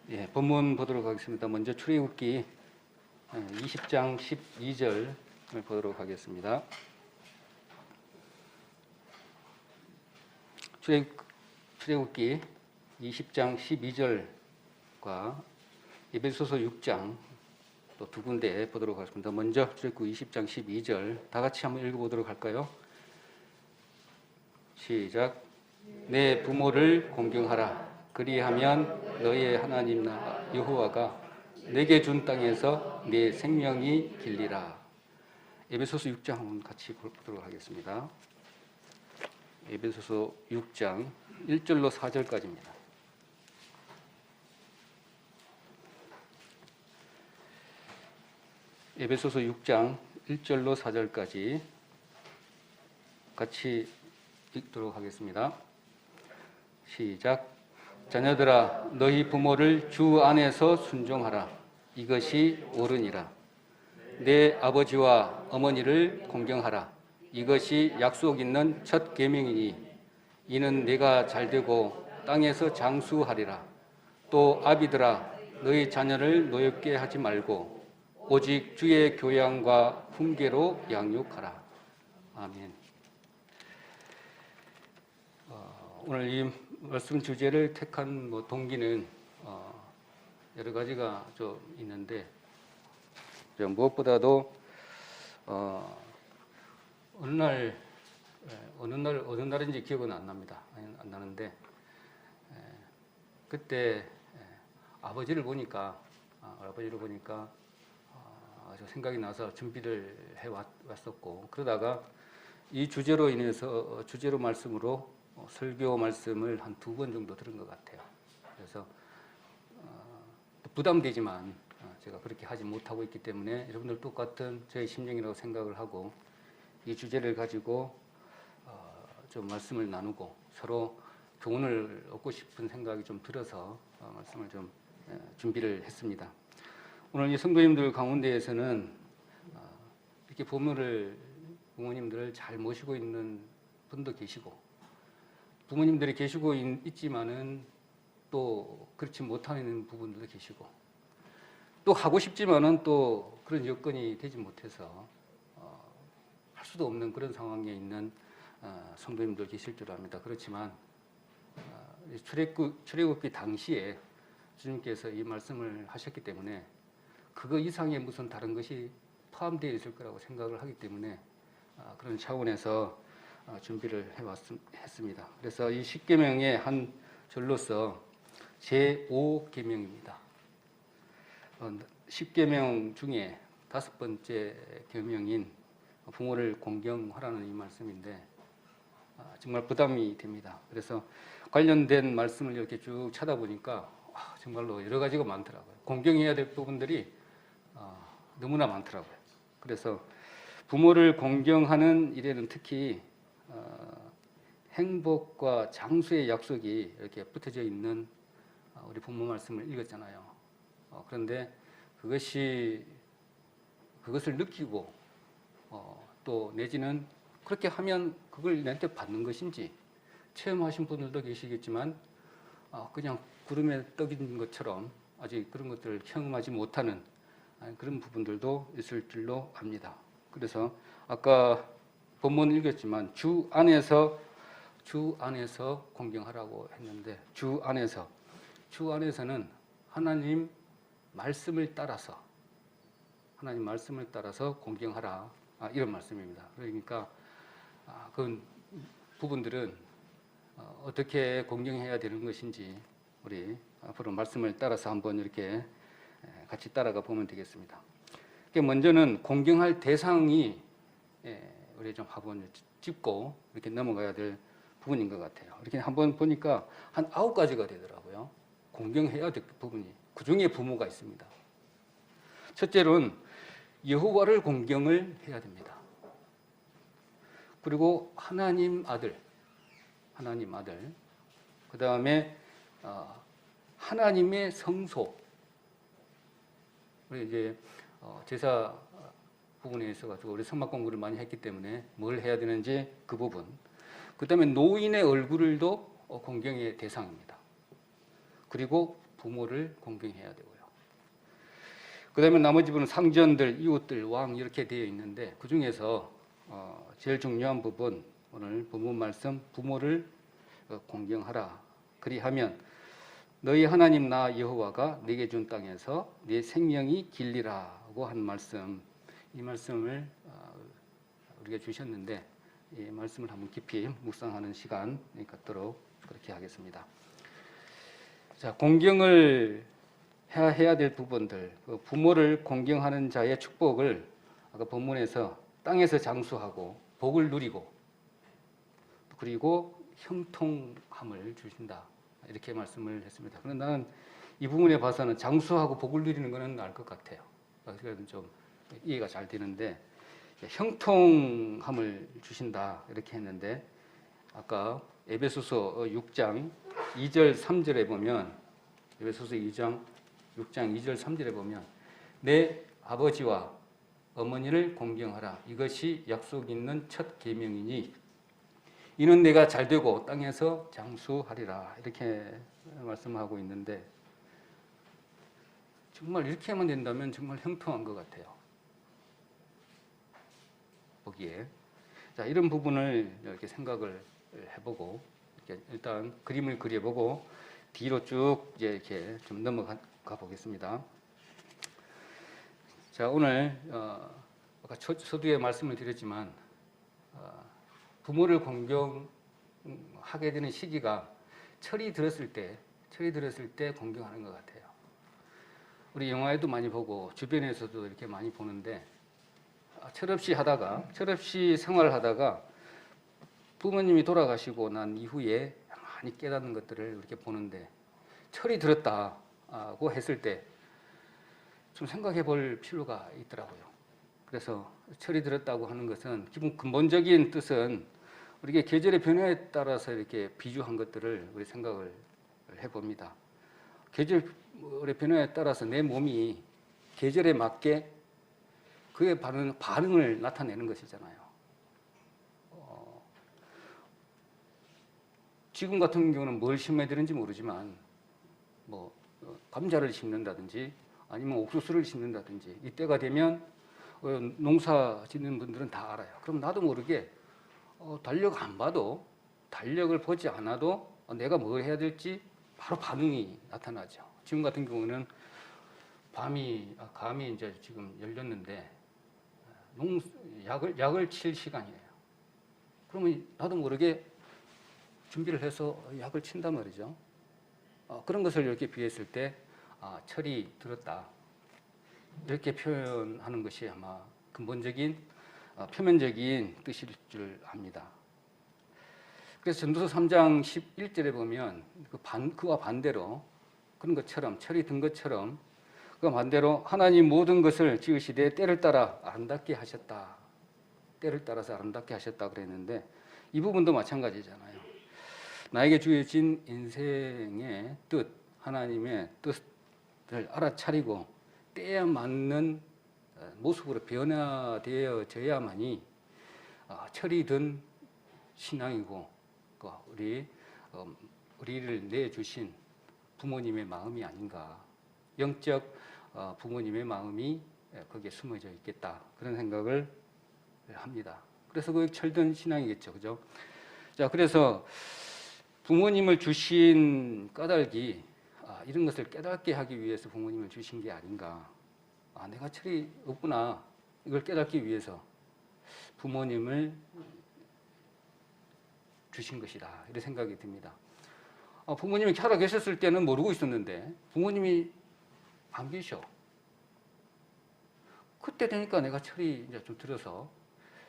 예, 본문 보도록 하겠습니다. 먼저 출애굽기 20장 12절을 보도록 하겠습니다. 출애굽기 20장 12절과 에베소서 6장 또 두 군데 보도록 하겠습니다. 먼저 출애굽기 20장 12절 다 같이 한번 읽어보도록 할까요? 시작. 내 부모를 공경하라. 그리하면 너의 하나님 여호와가 내게 준 땅에서 내 생명이 길리라. 에베소서 6장 한번 같이 보도록 하겠습니다. 에베소서 6장 1절로 4절까지입니다. 에베소서 6장 1절로 4절까지 같이 읽도록 하겠습니다. 시작. 자녀들아 너희 부모를 주 안에서 순종하라. 이것이 옳으니라. 내 아버지와 어머니를 공경하라. 이것이 약속 있는 첫 계명이니 이는 내가 잘되고 땅에서 장수하리라. 또 아비들아 너희 자녀를 노엽게 하지 말고 오직 주의 교양과 훈계로 양육하라. 아멘. 오늘 이 말씀 주제를 택한 동기는 여러 가지가 좀 있는데 무엇보다도 어느 날인지 기억은 안 납니다. 안 나는데 그때 아버지를 보니까 아주 생각이 나서 준비를 해 왔었고, 그러다가 이 주제로 인해서 주제로 말씀으로 설교 말씀을 한 2번 정도 들은 것 같아요. 그래서 부담되지만 제가 그렇게 하지 못하고 있기 때문에 여러분들 똑같은 저의 심정이라고 생각을 하고 이 주제를 가지고 좀 말씀을 나누고 서로 교훈을 얻고 싶은 생각이 좀 들어서 말씀을 좀 준비를 했습니다. 오늘 이 성도님들 가운데에서는 이렇게 부모님들을 잘 모시고 있는 분도 계시고 부모님들이 계시고 있지만은 또 그렇지 못하는 부분들도 계시고 또 하고 싶지만은 또 그런 여건이 되지 못해서 할 수도 없는 그런 상황에 있는 성도님들 계실 줄 압니다. 그렇지만 출애굽기 당시에 주님께서 이 말씀을 하셨기 때문에 그거 이상의 무슨 다른 것이 포함되어 있을 거라고 생각을 하기 때문에 그런 차원에서 준비를 했습니다. 그래서 이 10계명의 한 절로서 제5계명입니다. 10계명 중에 5번째 계명인 부모를 공경하라는 이 말씀인데 정말 부담이 됩니다. 그래서 관련된 말씀을 이렇게 쭉 찾아보니까 정말로 여러 가지가 많더라고요. 공경해야 될 부분들이 너무나 많더라고요. 그래서 부모를 공경하는 일에는 특히 행복과 장수의 약속이 이렇게 붙어져 있는 우리 본문 말씀을 읽었잖아요. 그런데 그것을 느끼고 또 내지는 그렇게 하면 그걸 내한테 받는 것인지 체험하신 분들도 계시겠지만 그냥 구름에 떠있는 것처럼 아직 그런 것들을 경험하지 못하는 그런 부분들도 있을 줄로 압니다. 그래서 아까 본문 읽었지만 주 안에서 공경하라고 했는데 주 안에서는 하나님 말씀을 따라서 공경하라 이런 말씀입니다. 그러니까 그 부분들은 어떻게 공경해야 되는 것인지 우리 앞으로 말씀을 따라서 한번 이렇게 같이 따라가 보면 되겠습니다. 먼저는 공경할 대상이 우리 좀 한번 짚고 이렇게 넘어가야 될 부분인 것 같아요. 이렇게 한번 보니까 한 9가지가 되더라고요. 공경해야 될 부분이. 그 중에 부모가 있습니다. 첫째로는 여호와를 공경을 해야 됩니다. 그리고 하나님 아들. 그 다음에 하나님의 성소. 우리 이제 제사 부분에 있어가지고 우리 성막 공부를 많이 했기 때문에 뭘 해야 되는지 그 부분. 그 다음에 노인의 얼굴도 공경의 대상입니다. 그리고 부모를 공경해야 되고요. 그 다음에 나머지 부분은 상전들, 이웃들, 왕 이렇게 되어 있는데 그 중에서 제일 중요한 부분, 오늘 본문 말씀 부모를 공경하라. 그리하면 너희 하나님 나 여호와가 네게 준 땅에서 네 생명이 길리라고 한 말씀, 이 말씀을 우리가 주셨는데 이 말씀을 한번 깊이 묵상하는 시간 갖도록 그렇게 하겠습니다. 자, 공경을 해야 될 부분들, 부모를 공경하는 자의 축복을 아까 본문에서 땅에서 장수하고 복을 누리고 그리고 형통함을 주신다 이렇게 말씀을 했습니다. 그런데 나는 이 부분에 봐서는 장수하고 복을 누리는 것은 알 것 같아요. 그래서 좀 이해가 잘 되는데 형통함을 주신다 이렇게 했는데 아까 에베소서 6장 2절 3절에 보면 에베소서 6장 2절 3절에 보면 내 아버지와 어머니를 공경하라. 이것이 약속 있는 첫 계명이니 이는 내가 잘되고 땅에서 장수하리라. 이렇게 말씀하고 있는데 정말 이렇게 하면 된다면 정말 형통한 것 같아요. 보기에. 자, 이런 부분을 이렇게 생각을 해보고 이렇게 일단 그림을 그려보고 뒤로 쭉 이제 이렇게 좀 넘어가 보겠습니다. 자, 오늘 아까 서두에 말씀을 드렸지만 부모를 공경하게 되는 시기가 철이 들었을 때 공경하는 것 같아요. 우리 영화에도 많이 보고 주변에서도 이렇게 많이 보는데 철없이 생활을 하다가 부모님이 돌아가시고 난 이후에 많이 깨닫는 것들을 이렇게 보는데 철이 들었다고 했을 때 좀 생각해 볼 필요가 있더라고요. 그래서 철이 들었다고 하는 것은 기본 근본적인 뜻은 우리가 계절의 변화에 따라서 이렇게 비유한 것들을 우리 생각을 해봅니다. 계절의 변화에 따라서 내 몸이 계절에 맞게 그에 반응을 나타내는 것이잖아요. 지금 같은 경우는 뭘 심어야 되는지 모르지만 감자를 심는다든지 아니면 옥수수를 심는다든지 이때가 되면 농사 짓는 분들은 다 알아요. 그럼 나도 모르게 달력 안 봐도 달력을 보지 않아도 내가 뭘 해야 될지 바로 반응이 나타나죠. 지금 같은 경우는 감이 이제 지금 열렸는데 약을 칠 시간이에요. 그러면 나도 모르게 준비를 해서 약을 친단 말이죠. 그런 것을 이렇게 비했을 때 철이 들었다 이렇게 표현하는 것이 아마 근본적인 표면적인 뜻일 줄 압니다. 그래서 전도서 3장 11절에 보면 그와 반대로 그런 것처럼 철이 든 것처럼 그 반대로 하나님 모든 것을 지으시되 때를 따라 아름답게 하셨다. 때를 따라서 아름답게 하셨다 그랬는데 이 부분도 마찬가지잖아요. 나에게 주어진 인생의 뜻, 하나님의 뜻을 알아차리고 때에 맞는 모습으로 변화되어져야만이 철이 든 신앙이고 우리를 내주신 부모님의 마음이 아닌가, 영적 부모님의 마음이 거기에 숨어져 있겠다 그런 생각을 합니다. 그래서 그 철든 신앙이겠죠, 그죠? 자, 그래서 부모님을 주신 까닭이 이런 것을 깨닫게 하기 위해서 부모님을 주신 게 아닌가. 내가 철이 없구나. 이걸 깨닫기 위해서 부모님을 주신 것이다. 이런 생각이 듭니다. 부모님이 살아 계셨을 때는 모르고 있었는데 부모님이 안 계셔. 그때 되니까 내가 철이 이제 좀 들어서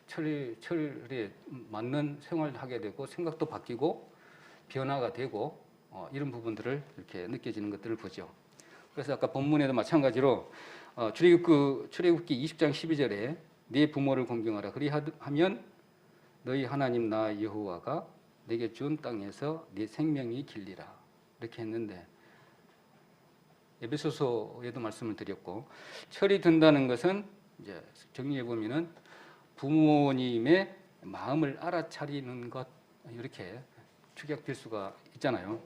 철에 맞는 생활을 하게 되고 생각도 바뀌고 변화가 되고 이런 부분들을 이렇게 느껴지는 것들을 보죠. 그래서 아까 본문에도 마찬가지로 출애굽기 20장 12절에 네 부모를 공경하라. 그리하면 너희 하나님 나 여호와가 내게 준 땅에서 네 생명이 길리라. 이렇게 했는데 에베소서에도 말씀을 드렸고 철이 든다는 것은 이제 정리해 보면은 부모님의 마음을 알아차리는 것 이렇게 축약될 수가 있잖아요.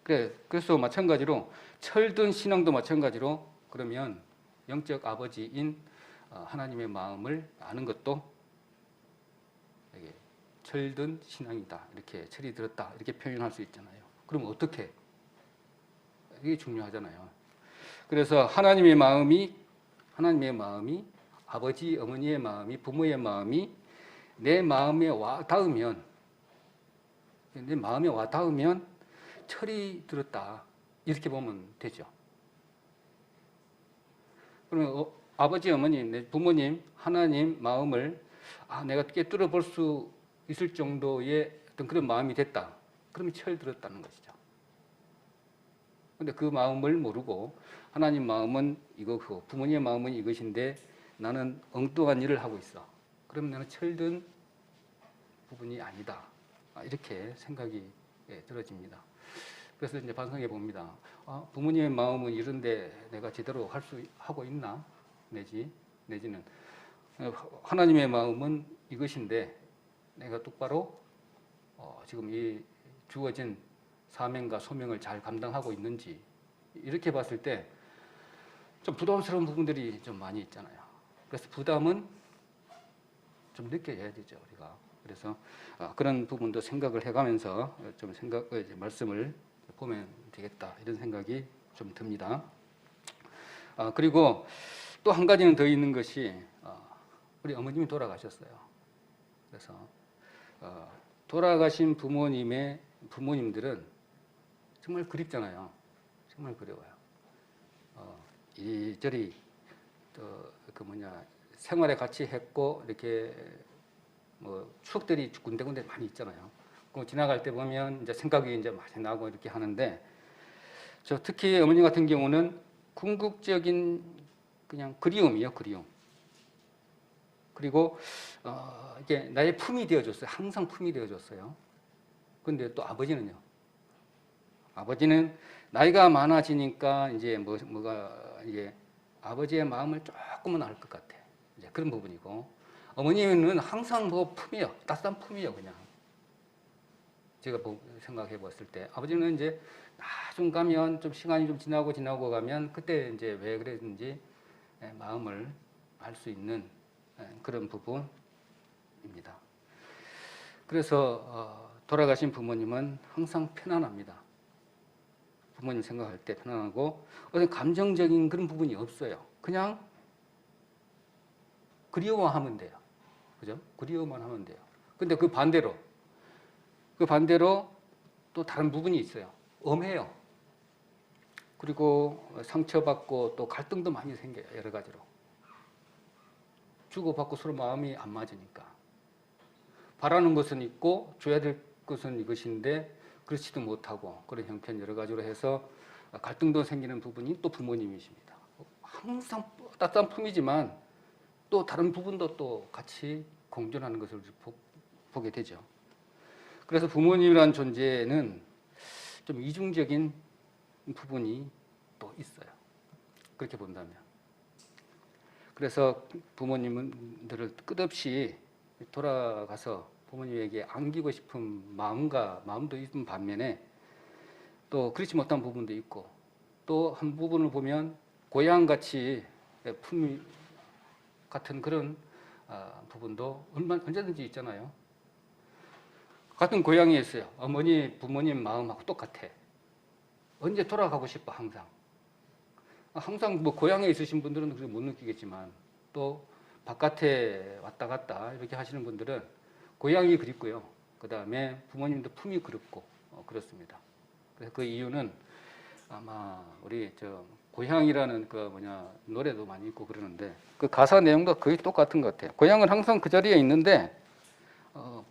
그래서 마찬가지로 철든 신앙도 마찬가지로 그러면 영적 아버지인 하나님의 마음을 아는 것도 이게 철든 신앙이다. 이렇게 철이 들었다. 이렇게 표현할 수 있잖아요. 그럼 어떻게? 이게 중요하잖아요. 그래서 하나님의 마음이 아버지, 어머니의 마음이, 부모의 마음이 내 마음에 와 닿으면 철이 들었다. 이렇게 보면 되죠. 그러면 아버지, 어머니, 내 부모님, 하나님 마음을 내가 꿰뚫어 볼 수 있을 정도의 어떤 그런 마음이 됐다. 그러면 철 들었다는 것이죠. 근데 그 마음을 모르고 하나님 마음은 이거고 부모님의 마음은 이것인데 나는 엉뚱한 일을 하고 있어. 그러면 나는 철든 부분이 아니다. 이렇게 생각이 들어집니다. 그래서 이제 반성해 봅니다. 부모님의 마음은 이런데 내가 제대로 하고 있나? 내지는 하나님의 마음은 이것인데 내가 똑바로 지금 이 주어진 사명과 소명을 잘 감당하고 있는지 이렇게 봤을 때 좀 부담스러운 부분들이 좀 많이 있잖아요. 그래서 부담은 좀 느껴야 되죠, 우리가. 그래서 그런 부분도 생각을 해가면서 좀 말씀을 보면 되겠다 이런 생각이 좀 듭니다. 그리고 또 한 가지는 더 있는 것이 우리 어머님이 돌아가셨어요. 그래서 돌아가신 부모님들은 정말 그립잖아요. 정말 그리워요. 이리저리 생활에 같이 했고 이렇게 뭐 추억들이 군데군데 많이 있잖아요. 그 지나갈 때 보면 이제 생각이 이제 많이 나고 이렇게 하는데 저 특히 어머니 같은 경우는 궁극적인 그냥 그리움이요, 그리움. 그리고 이게 나의 품이 되어줬어요. 항상 품이 되어줬어요. 그런데 또 아버지는요. 아버지는 나이가 많아지니까 이제 이제 아버지의 마음을 조금은 알 것 같아. 이제 그런 부분이고 어머니는 항상 품이요, 따뜻한 품이요, 그냥. 제가 생각해 봤을 때 아버지는 이제 나중 가면 좀 시간이 좀 지나고 가면 그때 이제 왜 그랬는지 마음을 알 수 있는 그런 부분입니다. 그래서 돌아가신 부모님은 항상 편안합니다. 부모님 생각할 때 편안하고 어떤 감정적인 그런 부분이 없어요. 그냥 그리워하면 돼요. 그죠? 그리워만 하면 돼요. 근데 그 반대로 또 다른 부분이 있어요. 엄해요. 그리고 상처받고 또 갈등도 많이 생겨요. 여러 가지로. 주고받고 서로 마음이 안 맞으니까. 바라는 것은 있고 줘야 될 것은 이것인데 그렇지도 못하고 그런 형편 여러 가지로 해서 갈등도 생기는 부분이 또 부모님이십니다. 항상 따뜻한 품이지만 또 다른 부분도 또 같이 공존하는 것을 보게 되죠. 그래서 부모님이라는 존재는 좀 이중적인 부분이 또 있어요. 그렇게 본다면. 그래서 부모님들을 끝없이 돌아가서 부모님에게 안기고 싶은 마음도 있는 반면에 또 그렇지 못한 부분도 있고 또 한 부분을 보면 고향같이 품이 같은 그런 부분도 언제든지 있잖아요. 같은 고향에 있어요. 어머니, 부모님 마음하고 똑같아. 언제 돌아가고 싶어, 항상. 항상 고향에 있으신 분들은 그렇게 못 느끼겠지만 또 바깥에 왔다 갔다 이렇게 하시는 분들은 고향이 그립고요. 그 다음에 부모님도 품이 그립고 그렇습니다. 그래서 그 이유는 아마 우리 고향이라는 노래도 많이 있고 그러는데 그 가사 내용도 거의 똑같은 것 같아요. 고향은 항상 그 자리에 있는데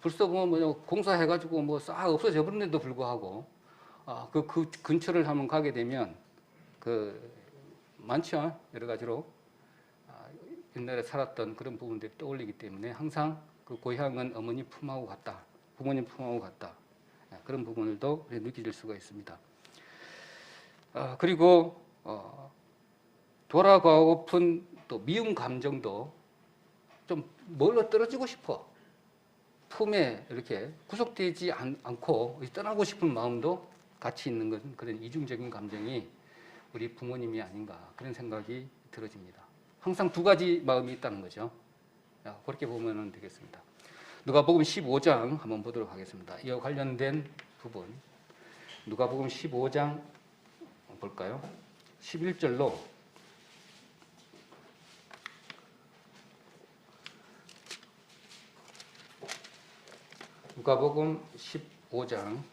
벌써 공사해가지고 싹 없어져 버렸는데도 불구하고 그 근처를 한번 가게 되면 많죠. 여러 가지로 옛날에 살았던 그런 부분들이 떠올리기 때문에 항상 그 고향은 어머니 품하고 같다, 부모님 품하고 같다. 그런 부분들도 느낄 수가 있습니다. 그리고 돌아가고픈 또 미움 감정도 좀 멀어 떨어지고 싶어. 품에 이렇게 구속되지 않고 떠나고 싶은 마음도 같이 있는 것은 그런 이중적인 감정이 우리 부모님이 아닌가 그런 생각이 들어집니다. 항상 두 가지 마음이 있다는 거죠. 그렇게 보면 되겠습니다. 누가복음 15장 한번 보도록 하겠습니다. 이와 관련된 부분 누가복음 15장 볼까요? 11절로 누가복음 15장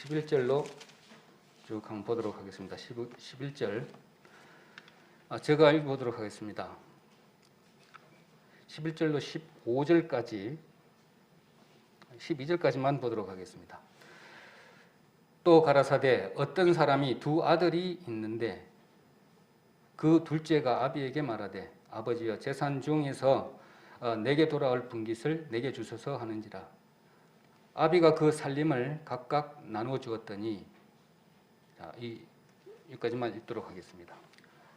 11절로 쭉 한번 보도록 하겠습니다. 11절 제가 읽어보도록 하겠습니다. 11절로 15절까지 12절까지만 보도록 하겠습니다. 또 가라사대 어떤 사람이 두 아들이 있는데 그 둘째가 아비에게 말하되 아버지여 재산 중에서 내게 돌아올 분깃을 내게 주소서 하는지라. 아비가 그 살림을 각각 나누어 주었더니 여기까지만 읽도록 하겠습니다.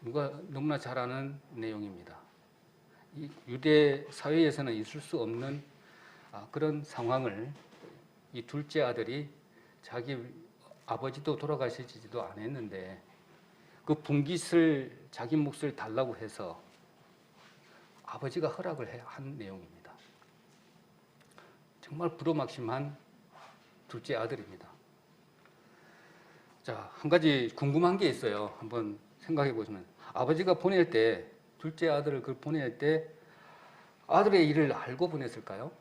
너무나 잘 아는 내용입니다. 이 유대 사회에서는 있을 수 없는 그런 상황을 이 둘째 아들이 자기 아버지도 돌아가시지도 않았는데 그 분깃을 자기 몫을 달라고 해서 아버지가 허락을 한 내용입니다. 정말 부로막심한 둘째 아들입니다. 자, 한 가지 궁금한 게 있어요. 한번 생각해 보시면 아버지가 보낼 때 둘째 아들을 보낼 때 아들의 일을 알고 보냈을까요?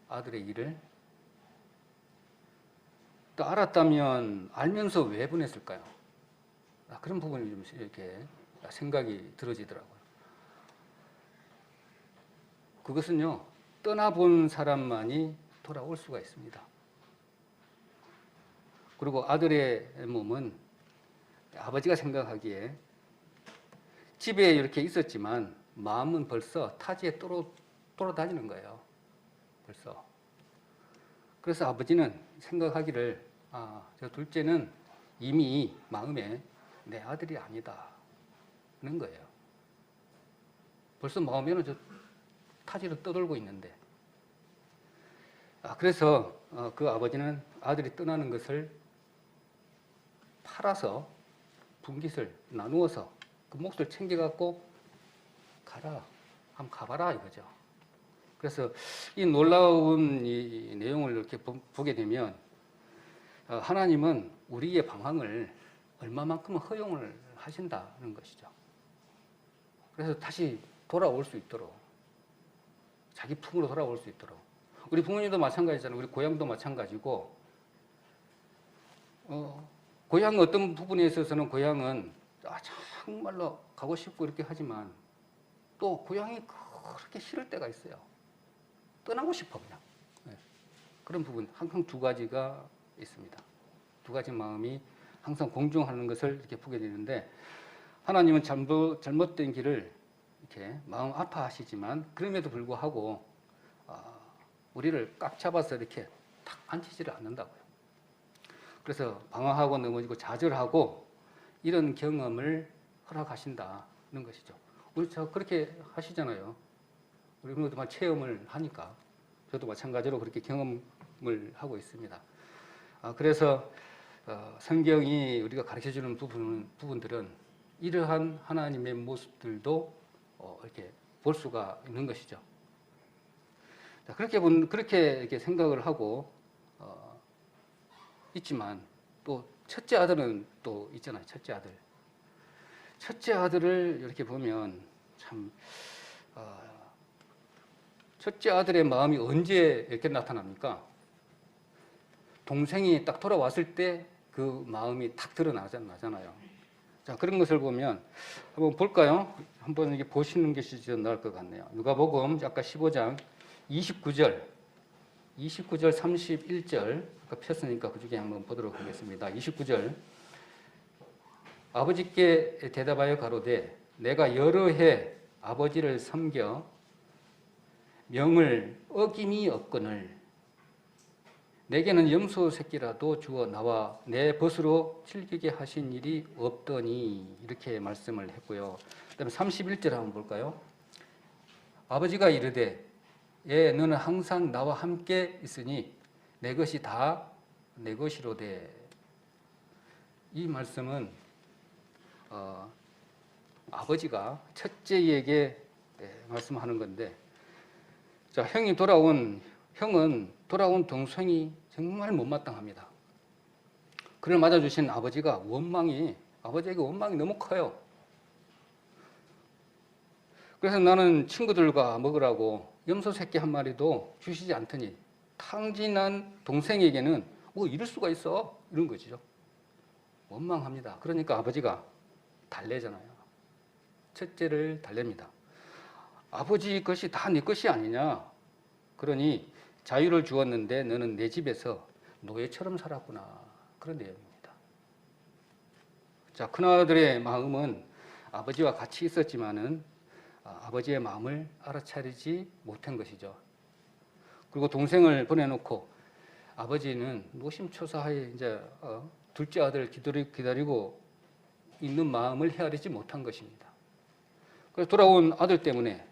아들의 일을 또 알았다면 알면서 왜 보냈을까요? 그런 부분이 좀 이렇게 생각이 들어지더라고요. 그것은요, 떠나본 사람만이 돌아올 수가 있습니다. 그리고 아들의 몸은 아버지가 생각하기에 집에 이렇게 있었지만 마음은 벌써 타지에 돌아다니는 거예요. 벌써. 그래서 아버지는 생각하기를 저 둘째는 이미 마음에 내 아들이 아니다 는 거예요. 벌써 마음에는 저 타지로 떠돌고 있는데 그래서 그 아버지는 아들이 떠나는 것을 팔아서 분깃을 나누어서 그 몫을 챙겨갖고 가라, 한번 가봐라 이거죠. 그래서 이 놀라운 이 내용을 이렇게 보게 되면 하나님은 우리의 방황을 얼마만큼 허용을 하신다는 것이죠. 그래서 다시 돌아올 수 있도록 자기 품으로 돌아올 수 있도록 우리 부모님도 마찬가지잖아요. 우리 고향도 마찬가지고 고향 어떤 부분에 있어서는 고향은 정말로 가고 싶고 이렇게 하지만 또 고향이 그렇게 싫을 때가 있어요. 떠나고 싶어 그냥. 그런 부분 항상 두 가지가 있습니다. 두 가지 마음이 항상 공존하는 것을 이렇게 보게 되는데 하나님은 잘못된 길을 이렇게 마음 아파하시지만 그럼에도 불구하고 우리를 꽉 잡아서 이렇게 탁 앉히지를 않는다고요. 그래서 방황하고 넘어지고 좌절하고 이런 경험을 허락하신다는 것이죠. 우리 그렇게 하시잖아요. 우리 그런 체험을 하니까 저도 마찬가지로 그렇게 경험을 하고 있습니다. 그래서 성경이 우리가 가르쳐주는 부분들은 이러한 하나님의 모습들도 이렇게 볼 수가 있는 것이죠. 그렇게 이렇게 생각을 하고 있지만 또 첫째 아들은 또 있잖아요. 첫째 아들을 이렇게 보면 참 첫째 아들의 마음이 언제 이렇게 나타납니까? 동생이 딱 돌아왔을 때 그 마음이 탁 드러나잖아요. 자, 그런 것을 보면 한번 볼까요? 한번 이게 보시는 것이 좀 나을 것 같네요. 누가복음 아까 15장 29절 31절 아까 폈으니까 그 중에 한번 보도록 하겠습니다. 29절 아버지께 대답하여 가로되 내가 여러 해 아버지를 섬겨 명을 어김이 없거늘 내게는 염소 새끼라도 주어 나와 내 벗으로 즐기게 하신 일이 없더니 이렇게 말씀을 했고요. 그다음에 31절 한번 볼까요? 아버지가 이르되 너는 항상 나와 함께 있으니 내 것이 다 내 것이로 돼. 이 말씀은 아버지가 첫째에게 말씀하는 건데, 자, 형은 돌아온 동생이 정말 못마땅합니다. 그를 맞아주신 아버지에게 원망이 너무 커요. 그래서 나는 친구들과 먹으라고 염소 새끼 한 마리도 주시지 않더니 탕진한 동생에게는 뭐 이럴 수가 있어, 이런 거죠. 원망합니다. 그러니까 아버지가 달래잖아요. 첫째를 달랩니다. 아버지 것이 다 내 것이 아니냐. 그러니 자유를 주었는데 너는 내 집에서 노예처럼 살았구나. 그런 내용입니다. 자, 큰아들의 마음은 아버지와 같이 있었지만은 아버지의 마음을 알아차리지 못한 것이죠. 그리고 동생을 보내놓고 아버지는 노심초사하에 이제 둘째 아들을 기다리고 있는 마음을 헤아리지 못한 것입니다. 그래서 돌아온 아들 때문에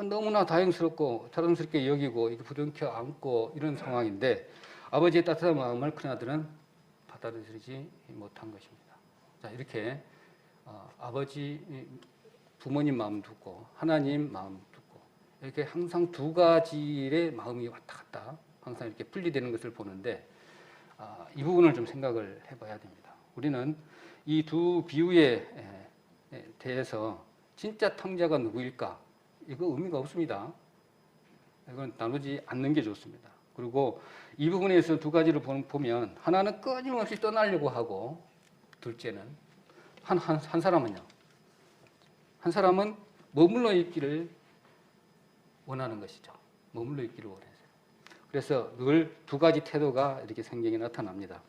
너무나 다행스럽고 자랑스럽게 여기고 이렇게 부둥켜 안고 이런 상황인데 아버지의 따뜻한 마음을 큰아들은 받아들이지 못한 것입니다. 자, 이렇게 부모님 마음 두고 하나님 마음 두고 이렇게 항상 두 가지의 마음이 왔다 갔다 항상 이렇게 분리되는 것을 보는데 이 부분을 좀 생각을 해봐야 됩니다. 우리는 이 두 비유에 대해서 진짜 탕자가 누구일까? 이거 의미가 없습니다. 이건 나누지 않는 게 좋습니다. 그리고 이 부분에서 두 가지를 보면 하나는 끊임없이 떠나려고 하고 둘째는 한 사람은 머물러 있기를 원하는 것이죠. 머물러 있기를 원해서. 그래서 늘 두 가지 태도가 이렇게 성경에 나타납니다.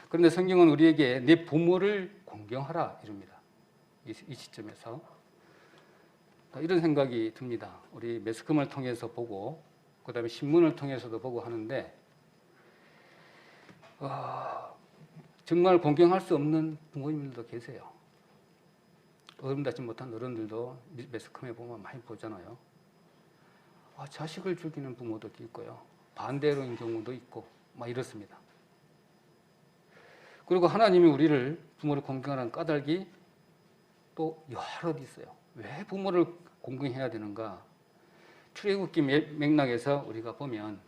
그런데 성경은 우리에게 내 부모를 공경하라 이럽니다. 이 시점에서 이런 생각이 듭니다. 우리 매스컴을 통해서 보고 그다음에 신문을 통해서도 보고 하는데 정말 공경할 수 없는 부모님들도 계세요. 어른답지 못한 어른들도 매스컴에 보면 많이 보잖아요. 자식을 죽이는 부모도 있고요. 반대로인 경우도 있고 막 이렇습니다. 그리고 하나님이 우리를 부모를 공경하라는 까닭이 또 여러 있어요. 왜 부모를 공경해야 되는가? 출애굽기 맥락에서 우리가 보면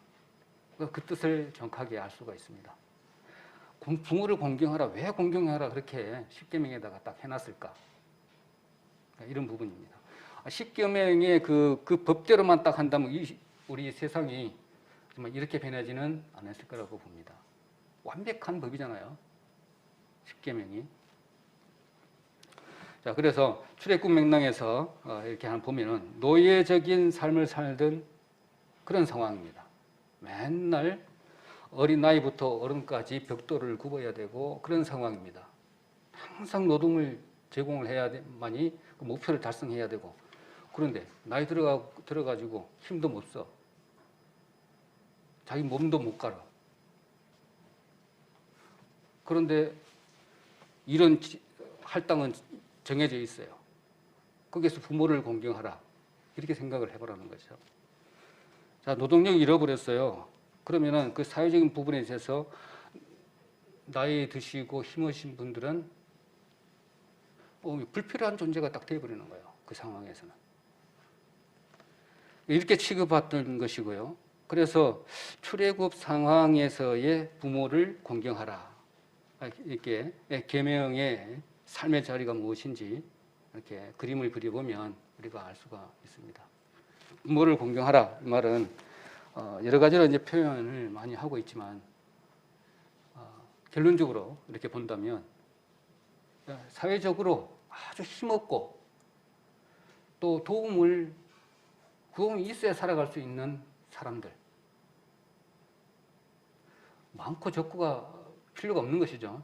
그 뜻을 정확하게 알 수가 있습니다. 부모를 공경하라, 왜 공경하라 그렇게 십계명에다가 딱 해놨을까? 이런 부분입니다. 십계명의 그 법대로만 딱 한다면 우리 세상이 정말 이렇게 변하지는 않았을 거라고 봅니다. 완벽한 법이잖아요. 십계명이. 자, 그래서 출애굽 맥락에서 이렇게 보면은 노예적인 삶을 살던 그런 상황입니다. 맨날 어린 나이부터 어른까지 벽돌을 굽어야 되고 그런 상황입니다. 항상 노동을 제공을 해야만이 그 목표를 달성해야 되고 그런데 나이 들어가지고 힘도 못 써. 자기 몸도 못 갈아. 그런데 이런 할당은 정해져 있어요. 거기에서 부모를 공경하라. 이렇게 생각을 해보라는 거죠. 자, 노동력 잃어버렸어요. 그러면은 그 사회적인 부분에 있어서 나이 드시고 힘으신 분들은 불필요한 존재가 딱 되어버리는 거예요. 그 상황에서는. 이렇게 취급받던 것이고요. 그래서 출애굽 상황에서의 부모를 공경하라. 이렇게 계명의 삶의 자리가 무엇인지 이렇게 그림을 그려보면 우리가 알 수가 있습니다. 부모를 공경하라 이 말은 여러 가지로 이제 표현을 많이 하고 있지만 결론적으로 이렇게 본다면 사회적으로 아주 힘없고 또 도움이 있어야 살아갈 수 있는 사람들 많고 적고가 필요가 없는 것이죠.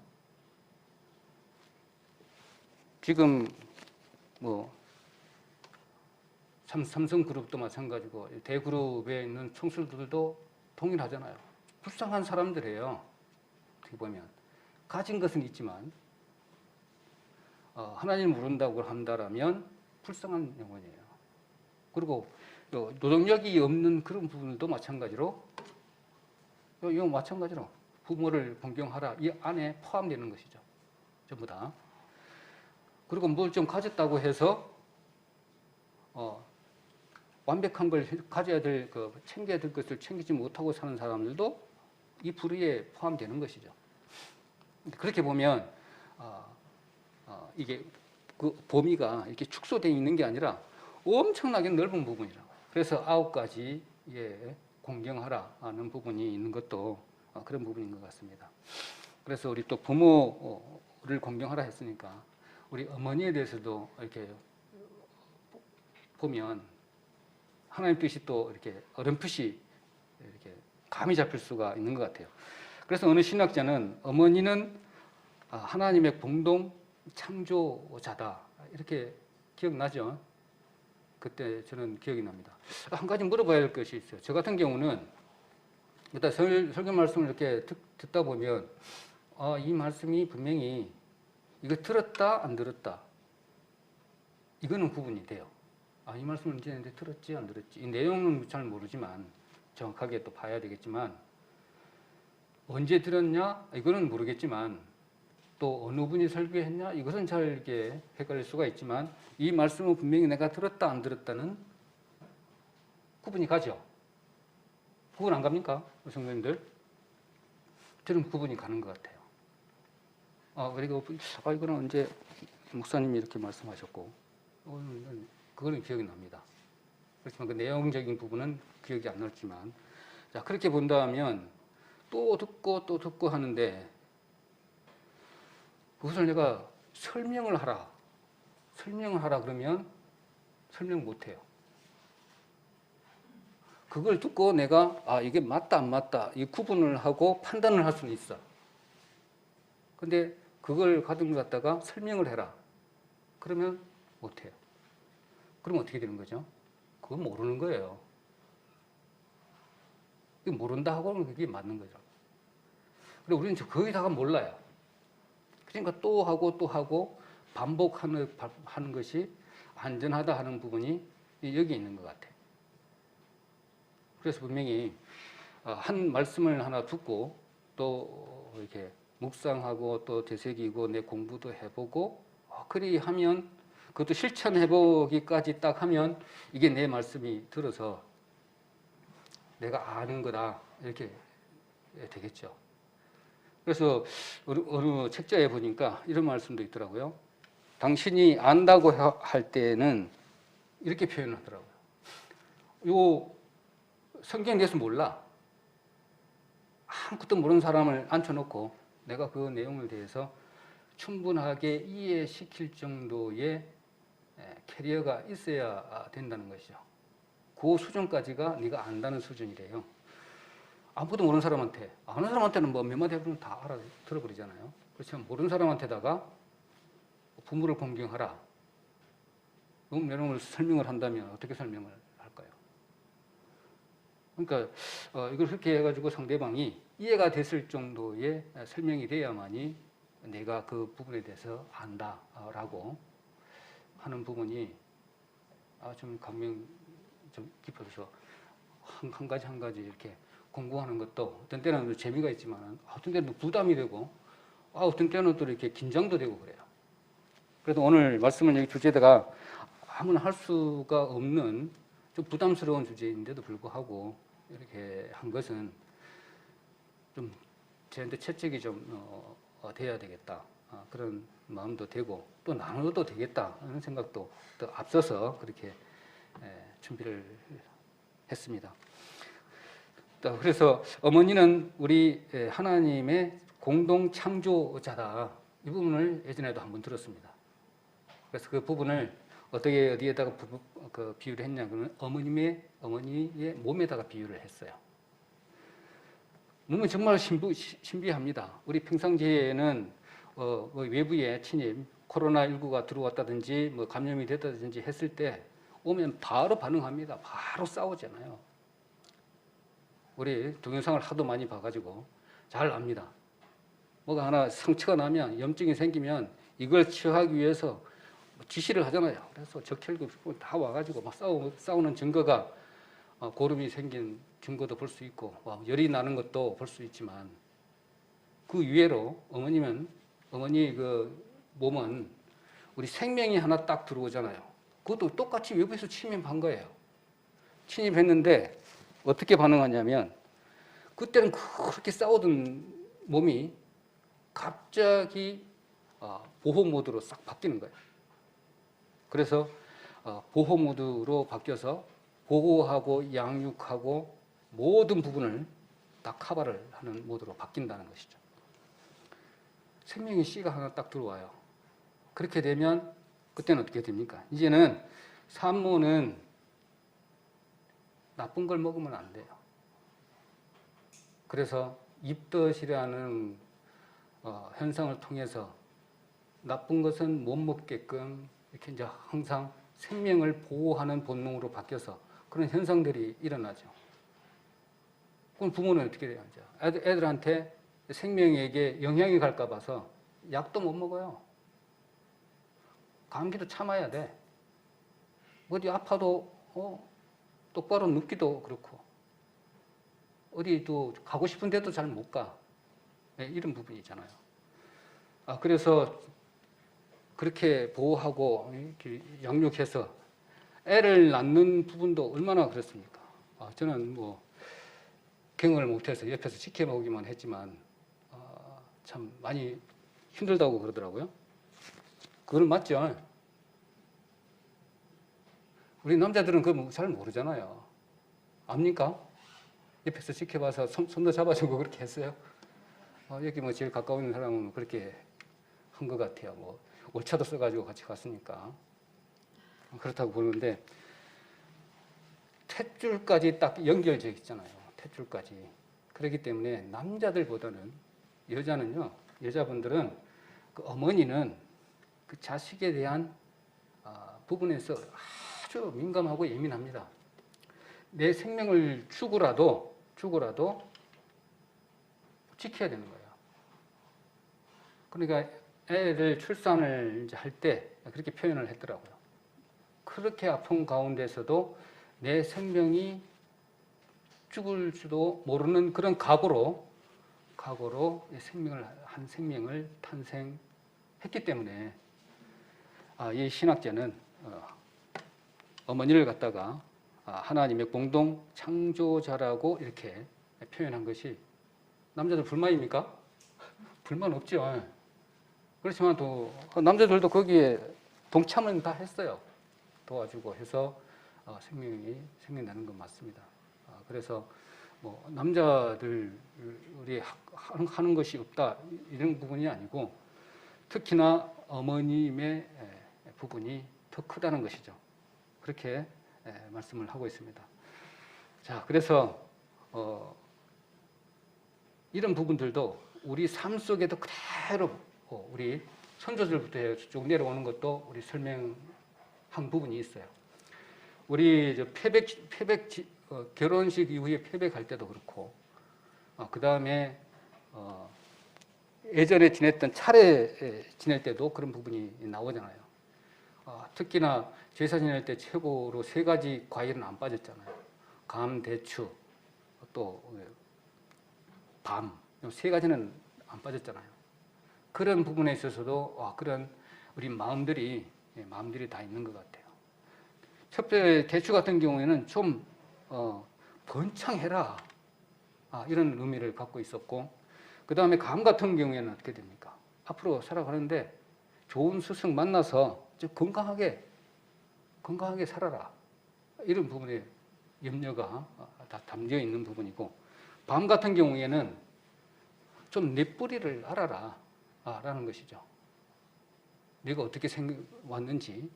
지금 삼성그룹도 마찬가지고 대그룹에 있는 총수들도 동일하잖아요. 불쌍한 사람들이에요. 어떻게 보면 가진 것은 있지만 하나님을 모른다고 한다라면 불쌍한 영혼이에요. 그리고 노동력이 없는 그런 부분도 마찬가지로 이거 마찬가지로 부모를 공경하라 이 안에 포함되는 것이죠. 전부 다. 그리고 뭘 좀 가졌다고 해서 완벽한 걸 가져야 될 챙겨야 될 것을 챙기지 못하고 사는 사람들도 이 불의에 포함되는 것이죠. 그렇게 보면 이게 그 범위가 이렇게 축소되어 있는 게 아니라 엄청나게 넓은 부분이라고. 그래서 9가지에 공경하라 하는 부분이 있는 것도 그런 부분인 것 같습니다. 그래서 우리 또 부모를 공경하라 했으니까 우리 어머니에 대해서도 이렇게 보면 하나님 뜻이 또 이렇게 어렴풋이 이렇게 감이 잡힐 수가 있는 것 같아요. 그래서 어느 신학자는 어머니는 하나님의 공동 창조자다 이렇게 기억나죠? 그때 저는 기억이 납니다. 한 가지 물어봐야 할 것이 있어요. 저 같은 경우는 일단 설교 말씀을 이렇게 듣다 보면 이 말씀이 분명히 이거 들었다 안 들었다 이거는 구분이 돼요. 이 말씀을 이제 들었지 안 들었지 이 내용은 잘 모르지만 정확하게 또 봐야 되겠지만 언제 들었냐 이거는 모르겠지만 또 어느 분이 설교했냐 이것은 잘 이렇게 헷갈릴 수가 있지만 이 말씀은 분명히 내가 들었다 안 들었다는 구분이 가죠. 구분 안 갑니까? 성도님들? 저는 구분이 가는 것 같아요. 그리고 이거는 언제 목사님이 이렇게 말씀하셨고 그거는 기억이 납니다. 그렇지만 그 내용적인 부분은 기억이 안 났지만 자 그렇게 본다면 또 듣고 하는데 그것을 내가 설명을 하라 그러면 설명 못해요. 그걸 듣고 내가 이게 맞다 안 맞다 이 구분을 하고 판단을 할 수는 있어. 근데 그걸 가지고 갖다가 설명을 해라 그러면 못해요. 그럼 어떻게 되는 거죠? 그건 모르는 거예요. 모른다 하고는 그게 맞는 거죠. 근데 우리는 거기다가 몰라요. 그러니까 또 하고 반복하는 것이 안전하다 하는 부분이 여기 있는 것 같아요. 그래서 분명히 한 말씀을 하나 듣고 또 이렇게 묵상하고 또 되새기고 내 공부도 해보고 그리 하면 그것도 실천해보기까지 딱 하면 이게 내 말씀이 들어서 내가 아는 거다 이렇게 되겠죠. 그래서 어느 책자에 보니까 이런 말씀도 있더라고요. 당신이 안다고 할 때는 이렇게 표현하더라고요. 요 성경에 대해서 몰라. 아무것도 모르는 사람을 앉혀놓고 내가 그 내용에 대해서 충분하게 이해시킬 정도의 캐리어가 있어야 된다는 것이죠. 그 수준까지가 네가 안다는 수준이래요. 아무것도 모르는 사람한테, 아는 사람한테는 뭐 몇 마디 해보면 다 알아들어버리잖아요. 그렇지만 모르는 사람한테다가 부모를 공경하라. 내용을 설명을 한다면 어떻게 설명을 할까요? 그러니까 이걸 그렇게 해가지고 상대방이 이해가 됐을 정도의 설명이 돼야만이 내가 그 부분에 대해서 안다라고 하는 부분이 좀 감명 좀 깊어서 한 가지 이렇게 공부하는 것도 어떤 때는 재미가 있지만 어떤 때는 부담이 되고 어떤 때는 또 이렇게 긴장도 되고 그래요. 그래서 오늘 말씀은 여기 주제가 아무나 할 수가 없는 좀 부담스러운 주제인데도 불구하고 이렇게 한 것은 좀 저한테 채찍이 좀 돼야 되겠다 그런 마음도 되고 또 나눠도 되겠다 하는 생각도 또 앞서서 그렇게 준비를 했습니다. 그래서 어머니는 우리 하나님의 공동 창조자다 이 부분을 예전에도 한번 들었습니다. 그래서 그 부분을 어디에다가 비유를 했냐 그러면 어머니의 몸에다가 비유를 했어요. 몸은 정말 신비합니다. 우리 평상시에는 외부의 침입, 코로나19가 들어왔다든지 뭐 감염이 됐다든지 했을 때 오면 바로 반응합니다. 바로 싸우잖아요. 우리 동영상을 하도 많이 봐가지고 잘 압니다. 뭐가 하나 상처가 나면 염증이 생기면 이걸 치유하기 위해서 지시를 하잖아요. 그래서 적혈구 다 와가지고 막 싸우는 증거가 고름이 생긴 증거도 볼 수 있고 열이 나는 것도 볼 수 있지만 그 이외로 어머니 그 몸은 우리 생명이 하나 딱 들어오잖아요. 그것도 똑같이 외부에서 침입한 거예요. 침입했는데 어떻게 반응하냐면 그때는 그렇게 싸우던 몸이 갑자기 보호 모드로 싹 바뀌는 거예요. 그래서 보호 모드로 바뀌어서 보호하고 양육하고 모든 부분을 다 커버를 하는 모드로 바뀐다는 것이죠. 생명의 씨가 하나 딱 들어와요. 그렇게 되면 그때는 어떻게 됩니까? 이제는 산모는 나쁜 걸 먹으면 안 돼요. 그래서 입덧이라는 현상을 통해서 나쁜 것은 못 먹게끔 이렇게 이제 항상 생명을 보호하는 본능으로 바뀌어서 그런 현상들이 일어나죠. 그럼 부모는 어떻게 돼요? 애들한테 생명에게 영향이 갈까 봐서 약도 못 먹어요. 감기도 참아야 돼. 어디 아파도 똑바로 눕기도 그렇고 어디도 가고 싶은 데도 잘 못 가. 네, 이런 부분이 있잖아요. 그래서 그렇게 보호하고 이렇게 양육해서 애를 낳는 부분도 얼마나 그렇습니까? 저는 뭐 경험을 못해서 옆에서 지켜보기만 했지만 참 많이 힘들다고 그러더라고요. 그건 맞죠? 우리 남자들은 그거 잘 모르잖아요. 압니까? 옆에서 지켜봐서 손도 잡아주고 그렇게 했어요. 여기 뭐 제일 가까운 사람은 그렇게 한 것 같아요. 뭐 월차도 써가지고 같이 갔으니까 그렇다고 보는데 탯줄까지 딱 연결되어 있잖아요. 탯줄까지. 그렇기 때문에 남자들보다는 여자분들은 그 어머니는 그 자식에 대한 부분에서 아주 민감하고 예민합니다. 내 생명을 주고라도 지켜야 되는 거예요. 그러니까 애를 출산을 이제 할 때 그렇게 표현을 했더라고요. 그렇게 아픈 가운데서도 내 생명이 죽을 수도 모르는 그런 각오로 한 생명을 탄생했기 때문에 이 신학자는 어머니를 갖다가 하나님의 공동 창조자라고 이렇게 표현한 것이 남자들 불만입니까? 불만 없죠. 그렇지만 또 남자들도 거기에 동참은 다 했어요. 도와주고 해서 생명이 생겨나는 건 맞습니다. 그래서 뭐 남자들이 하는 것이 없다 이런 부분이 아니고 특히나 어머님의 부분이 더 크다는 것이죠. 그렇게 말씀을 하고 있습니다. 자, 그래서 이런 부분들도 우리 삶 속에도 그대로 우리 선조들부터 쭉 내려오는 것도 우리 설명한 부분이 있어요. 우리 결혼식 이후에 패백할 때도 그렇고, 그 다음에 예전에 지냈던 차례 지낼 때도 그런 부분이 나오잖아요. 특히나 제사 지낼 때 최고로 3가지 과일은 안 빠졌잖아요. 감, 대추, 또 밤, 3가지는 안 빠졌잖아요. 그런 부분에 있어서도 그런 우리 마음들이 다 있는 것 같아요. 첫째 대추 같은 경우에는 좀 번창해라 이런 의미를 갖고 있었고, 그 다음에 감 같은 경우에는 어떻게 됩니까? 앞으로 살아가는데 좋은 스승 만나서 좀 건강하게 살아라 이런 부분에 염려가 다 담겨 있는 부분이고, 밤 같은 경우에는 좀 내 뿌리를 알아라 라는 것이죠. 내가 어떻게 생겨왔는지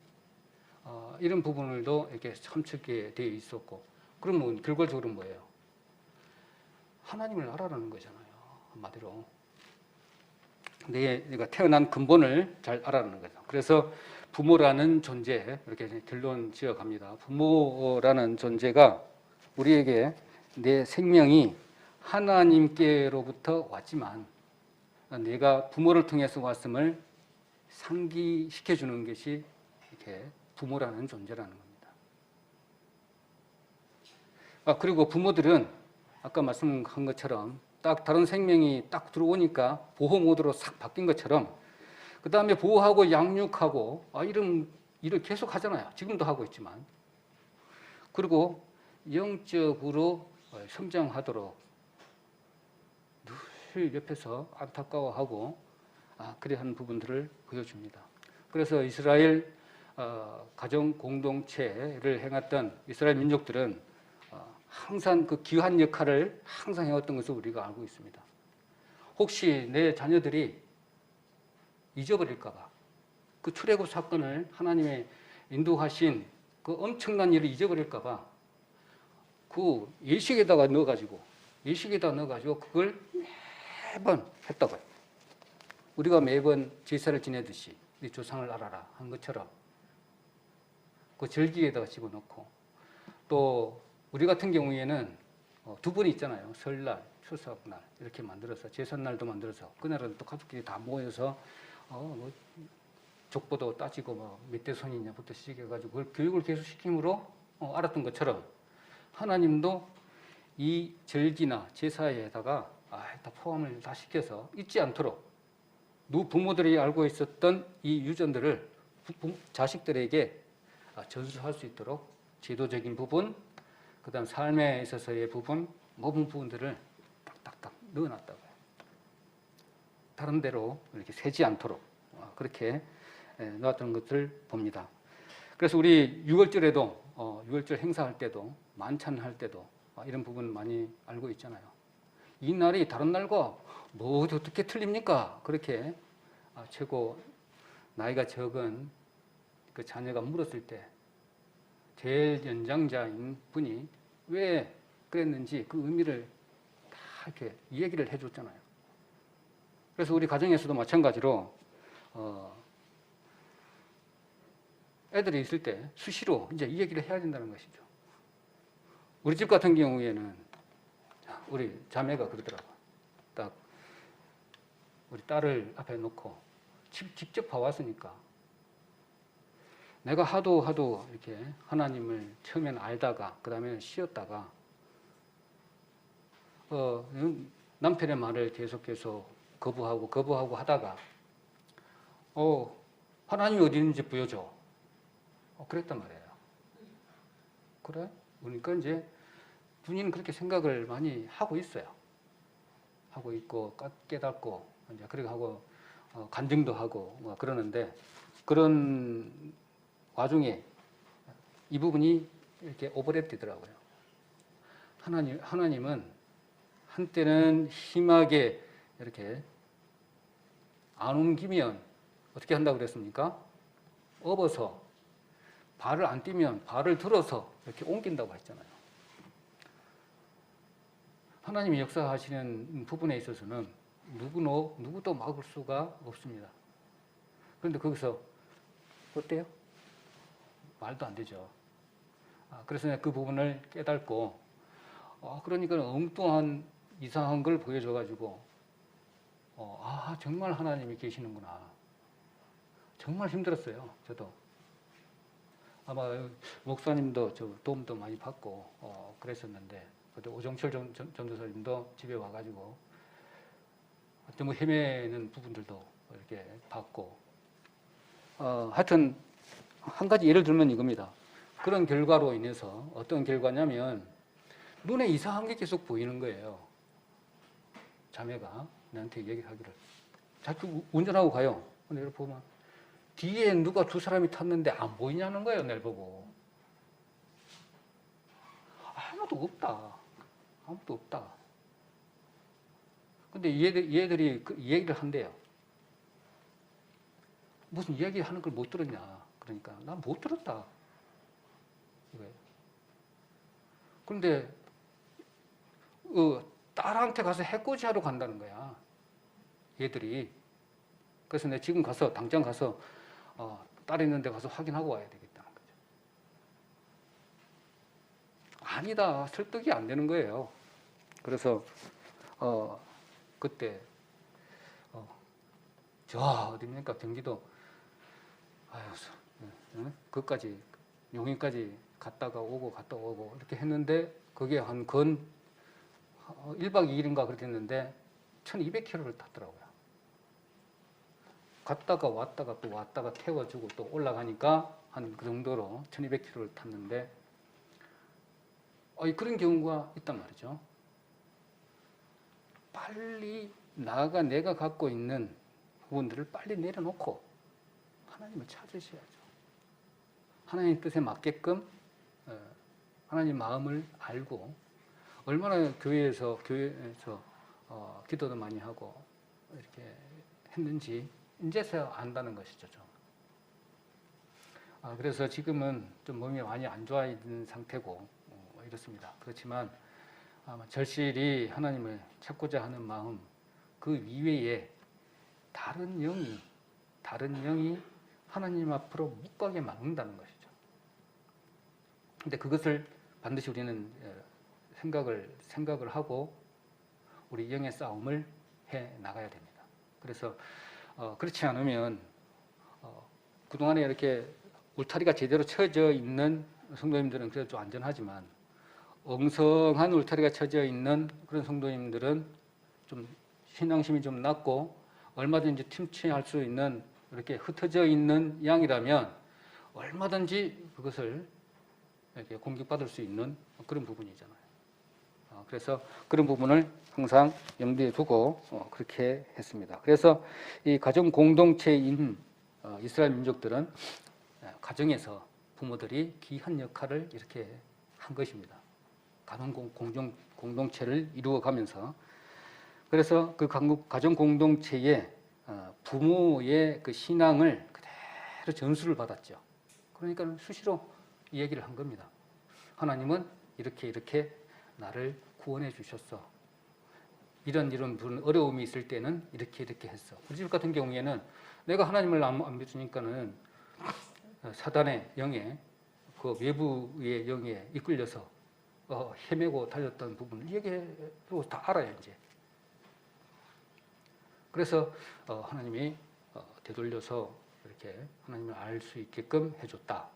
이런 부분을도 이렇게 참측게 되어 있었고, 그러면 결과적으로 뭐예요? 하나님을 알아라는 거잖아요. 한마디로 내가 태어난 근본을 잘 알아라는 거죠. 그래서 부모라는 존재 이렇게 결론 지어갑니다. 부모라는 존재가 우리에게 내 생명이 하나님께로부터 왔지만 내가 부모를 통해서 왔음을 상기시켜주는 것이 이렇게 부모라는 존재라는 겁니다. 그리고 부모들은 아까 말씀한 것처럼 딱 다른 생명이 딱 들어오니까 보호 모드로 싹 바뀐 것처럼 그 다음에 보호하고 양육하고 이런 일을 계속 하잖아요. 지금도 하고 있지만. 그리고 영적으로 성장하도록 늘 옆에서 안타까워하고 그래 하는 부분들을 보여줍니다. 그래서 이스라엘 가정 공동체를 행했던 이스라엘 민족들은 항상 그 귀한 역할을 항상 해왔던 것을 우리가 알고 있습니다. 혹시 내 자녀들이 잊어버릴까봐 그 출애굽 사건을 하나님의 인도하신 그 엄청난 일을 잊어버릴까봐 그 예식에다가 넣어가지고 그걸 매번 했다고요. 우리가 매번 제사를 지내듯이 네 조상을 알아라 한 것처럼 그 절기에다가 집어넣고 또 우리 같은 경우에는 두 번이 있잖아요. 설날, 추석날 이렇게 만들어서 제삿날도 만들어서 그날은 또 가족끼리 다 모여서 뭐 족보도 따지고 뭐 몇 대 손이냐부터 시작해가지고 그걸 교육을 계속 시킴으로 알았던 것처럼 하나님도 이 절기나 제사에다가 다 포함을 다 시켜서 잊지 않도록 부모들이 알고 있었던 이 유전들을 자식들에게 전수할 수 있도록 제도적인 부분, 그 다음 삶에 있어서의 부분, 모든 부분들을 딱딱딱 넣어놨다고요. 다른 데로 이렇게 새지 않도록 그렇게 놓았던 것을 봅니다. 그래서 우리 6월절에도 6월절 행사할 때도 만찬할 때도 이런 부분 많이 알고 있잖아요. 이 날이 다른 날과 뭐 어떻게 틀립니까? 그렇게 최고 나이가 적은 그 자녀가 물었을 때 제일 연장자인 분이 왜 그랬는지 그 의미를 다 이렇게 얘기를 해줬잖아요. 그래서 우리 가정에서도 마찬가지로 애들이 있을 때 수시로 이제 이 얘기를 해야 된다는 것이죠. 우리 집 같은 경우에는 우리 자매가 그러더라고요. 딱 우리 딸을 앞에 놓고 직접 봐왔으니까 내가 하도 이렇게 하나님을 처음엔 알다가 그 다음에는 쉬었다가 남편의 말을 계속해서 거부하고 하다가 하나님이 어디 있는지 보여줘. 그랬단 말이에요. 그래? 그러니까 이제 본인은 그렇게 생각을 많이 하고 있어요. 하고 있고 깨닫고 이제 그렇게 하고 간증도 하고 뭐 그러는데 그런 와중에 이 부분이 이렇게 오버랩 되더라고요. 하나님은 한때는 심하게 이렇게 안 옮기면 어떻게 한다고 그랬습니까? 업어서 발을 안 띄면 발을 들어서 이렇게 옮긴다고 했잖아요. 하나님이 역사하시는 부분에 있어서는 누구도 막을 수가 없습니다. 그런데 거기서 어때요? 말도 안 되죠. 그래서 그 부분을 깨닫고 그러니까 엉뚱한 이상한 걸 보여줘가지고 정말 하나님이 계시는구나. 정말 힘들었어요. 저도. 아마 목사님도 저 도움도 많이 받고 그랬었는데 그때 오정철 전도사님도 집에 와가지고 너무 헤매는 부분들도 이렇게 받고 하여튼 한 가지 예를 들면 이겁니다. 그런 결과로 인해서 어떤 결과냐면 눈에 이상한 게 계속 보이는 거예요. 자매가 나한테 얘기하기를 자꾸 운전하고 가요. 근데 이렇게 보면 뒤에 누가 두 사람이 탔는데 안 보이냐는 거예요. 날 보고. 아무도 없다. 근데 얘들이 그 얘기를 한대요. 무슨 얘기하는 걸 못 들었냐. 그러니까 난 못 들었다. 이거예요. 그런데 딸한테 가서 해코지 하러 간다는 거야. 얘들이. 그래서 내가 지금 당장 가서 딸 있는 데 가서 확인하고 와야 되겠다는 거죠. 아니다. 설득이 안 되는 거예요. 그래서 그때 저 어디입니까? 경기도 그까지 용인까지 갔다가 오고 이렇게 했는데 그게 한 건 1박 2일인가 그렇게 했는데 1200km를 탔더라고요. 갔다가 왔다가 또 왔다가 태워주고 또 올라가니까 한 그 정도로 1200km를 탔는데 그런 경우가 있단 말이죠. 빨리 내가 갖고 있는 부분들을 빨리 내려놓고 하나님을 찾으셔야죠. 하나님 뜻에 맞게끔 하나님 마음을 알고 얼마나 교회에서 기도도 많이 하고 이렇게 했는지 이제서야 안다는 것이죠. 그래서 지금은 좀 몸이 많이 안 좋아 있는 상태고 이렇습니다. 그렇지만 아마 절실히 하나님을 찾고자 하는 마음 그 이외에 다른 영이 하나님 앞으로 못 가게 막는다는 것이죠. 근데 그것을 반드시 우리는 생각을 하고 우리 영의 싸움을 해 나가야 됩니다. 그래서 그렇지 않으면 그동안에 이렇게 울타리가 제대로 쳐져 있는 성도님들은 그래도 좀 안전하지만 엉성한 울타리가 쳐져 있는 그런 성도님들은 좀 신앙심이 좀 낮고 얼마든지 틈취할 수 있는 이렇게 흩어져 있는 양이라면 얼마든지 그것을 이렇게 공격받을 수 있는 그런 부분이잖아요. 그래서 그런 부분을 항상 염두에 두고 그렇게 했습니다. 그래서 이 가정 공동체인 이스라엘 민족들은 가정에서 부모들이 귀한 역할을 이렇게 한 것입니다. 가정 공동체를 이루어가면서 그래서 그 가정 공동체에 부모의 그 신앙을 그대로 전수를 받았죠. 그러니까 수시로 이 얘기를 한 겁니다. 하나님은 이렇게 나를 구원해 주셨어. 이런 어려움이 있을 때는 이렇게 했어. 우리 집 같은 경우에는 내가 하나님을 안 믿으니까는 사단의 영에 그 외부의 영에 이끌려서 헤매고 달렸던 부분을 얘기해도 다 알아요 이제. 그래서 하나님이 되돌려서 이렇게 하나님을 알 수 있게끔 해줬다.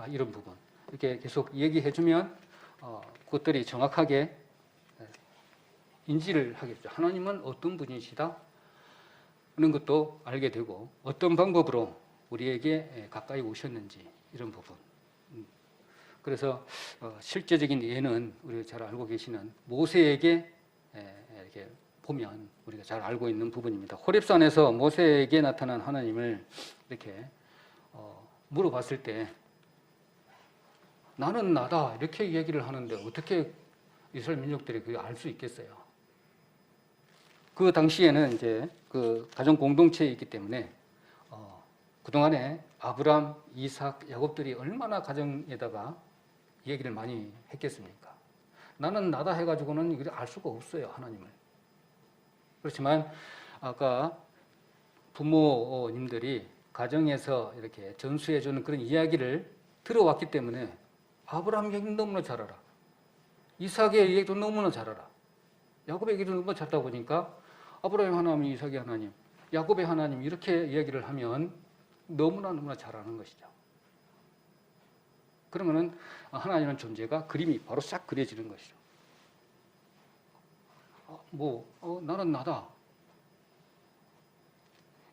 이런 부분 이렇게 계속 얘기해주면 그것들이 정확하게 인지를 하겠죠. 하나님은 어떤 분이시다 하는 것도 알게 되고 어떤 방법으로 우리에게 가까이 오셨는지 이런 부분. 그래서 실제적인 예는 우리가 잘 알고 계시는 모세에게 이렇게 보면 우리가 잘 알고 있는 부분입니다. 호렙산에서 모세에게 나타난 하나님을 이렇게 물어봤을 때 나는 나다 이렇게 얘기를 하는데 어떻게 이스라엘 민족들이 그걸 알 수 있겠어요? 그 당시에는 이제 그 가정 공동체에 있기 때문에 그동안에 아브람, 이삭, 야곱들이 얼마나 가정에다가 얘기를 많이 했겠습니까? 나는 나다 해가지고는 이걸 알 수가 없어요, 하나님을. 그렇지만 아까 부모님들이 가정에서 이렇게 전수해주는 그런 이야기를 들어왔기 때문에 아브라함 얘기 너무나 잘 알아. 이삭의 얘기도 너무나 잘 알아. 야곱의 얘기도 너무나 잘 알다 보니까 아브라함 하나님, 이삭의 하나님, 야곱의 하나님 이렇게 이야기를 하면 너무나 잘 아는 것이죠. 그러면은 하나님의 존재가 그림이 바로 싹 그려지는 것이죠. 나는 나다.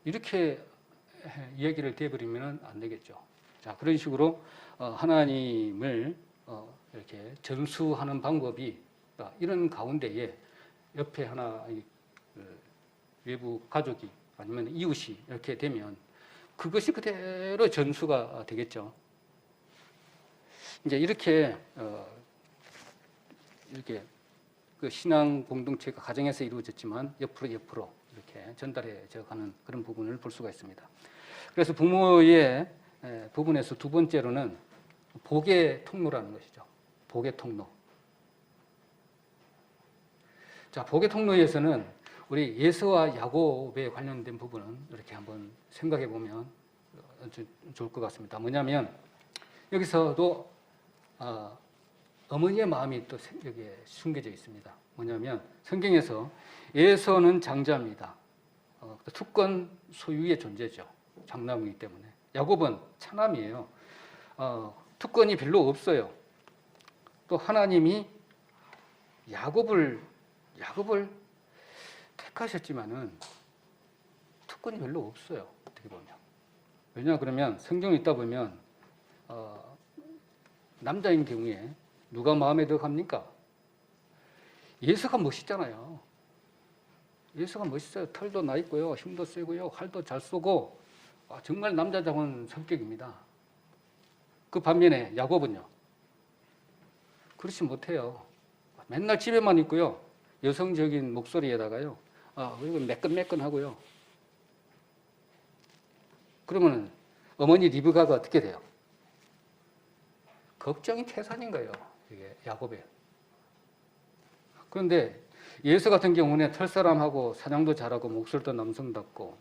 이렇게 이야기를 대버리면 안 되겠죠. 자, 그런 식으로 하나님을 이렇게 전수하는 방법이 이런 가운데에 옆에 하나 외부 가족이 아니면 이웃이 이렇게 되면 그것이 그대로 전수가 되겠죠. 이제 이렇게 그 신앙 공동체가 가정에서 이루어졌지만 옆으로 이렇게 전달해져 가는 그런 부분을 볼 수가 있습니다. 그래서 부모의 부분에서 두 번째로는 복의 통로라는 것이죠. 복의 통로. 자, 복의 통로에서는 우리 에서와 야곱에 관련된 부분은 이렇게 한번 생각해 보면 좋을 것 같습니다. 뭐냐면 여기서도 어머니의 마음이 또 여기에 숨겨져 있습니다. 뭐냐면 성경에서 에서는 장자입니다. 특권 소유의 존재죠. 장남이기 때문에. 야곱은 차남이에요. 특권이 별로 없어요. 또 하나님이 야곱을 택하셨지만은 특권이 별로 없어요. 어떻게 보면. 왜냐 그러면 성경에 있다 보면 남자인 경우에 누가 마음에 더 갑니까? 예수가 멋있잖아요. 예수가 멋있어요. 털도 나 있고요, 힘도 세고요, 활도 잘 쏘고 정말 남자다운 성격입니다. 그 반면에 야곱은요, 그렇지 못해요. 맨날 집에만 있고요, 여성적인 목소리에다가요, 그리고 매끈매끈하고요. 그러면 어머니 리브가가 어떻게 돼요? 걱정이 태산인 거예요. 이게 야곱에. 그런데 예수 같은 경우는 털사람하고 사냥도 잘하고 목소리도 남성답고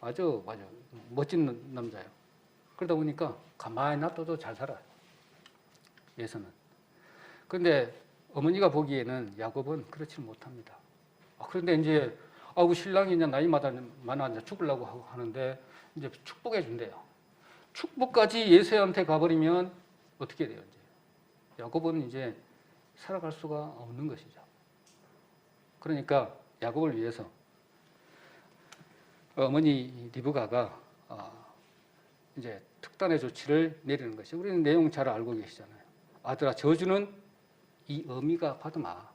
아주 멋진 남자예요. 그러다 보니까 가만히 놔둬도 잘 살아요. 예수는. 그런데 어머니가 보기에는 야곱은 그렇지 못합니다. 그런데 이제 신랑이 이제 나이 많아 이제 죽으려고 하는데 이제 축복해 준대요. 축복까지 예수한테 가버리면 어떻게 돼요? 이제 야곱은 이제 살아갈 수가 없는 것이죠. 그러니까 야곱을 위해서 어머니 리브가가 이제 특단의 조치를 내리는 것이, 우리는 내용 잘 알고 계시잖아요. 아들아, 저주는 이 어미가 받으마.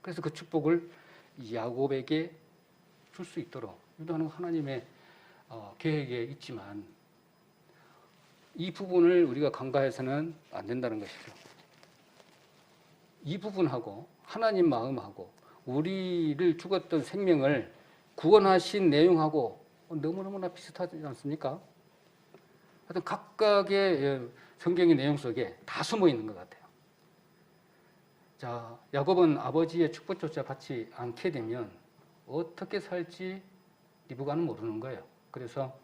그래서 그 축복을 야곱에게 줄 수 있도록 유도하는 하나님의 계획에 있지만 이 부분을 우리가 간과해서는 안 된다는 것이죠. 이 부분하고 하나님 마음하고 우리를 죽었던 생명을 구원하신 내용하고 너무너무나 비슷하지 않습니까? 하여튼 각각의 성경의 내용 속에 다 숨어 있는 것 같아요. 자, 야곱은 아버지의 축복조차 받지 않게 되면 어떻게 살지 리브가는 모르는 거예요. 그래서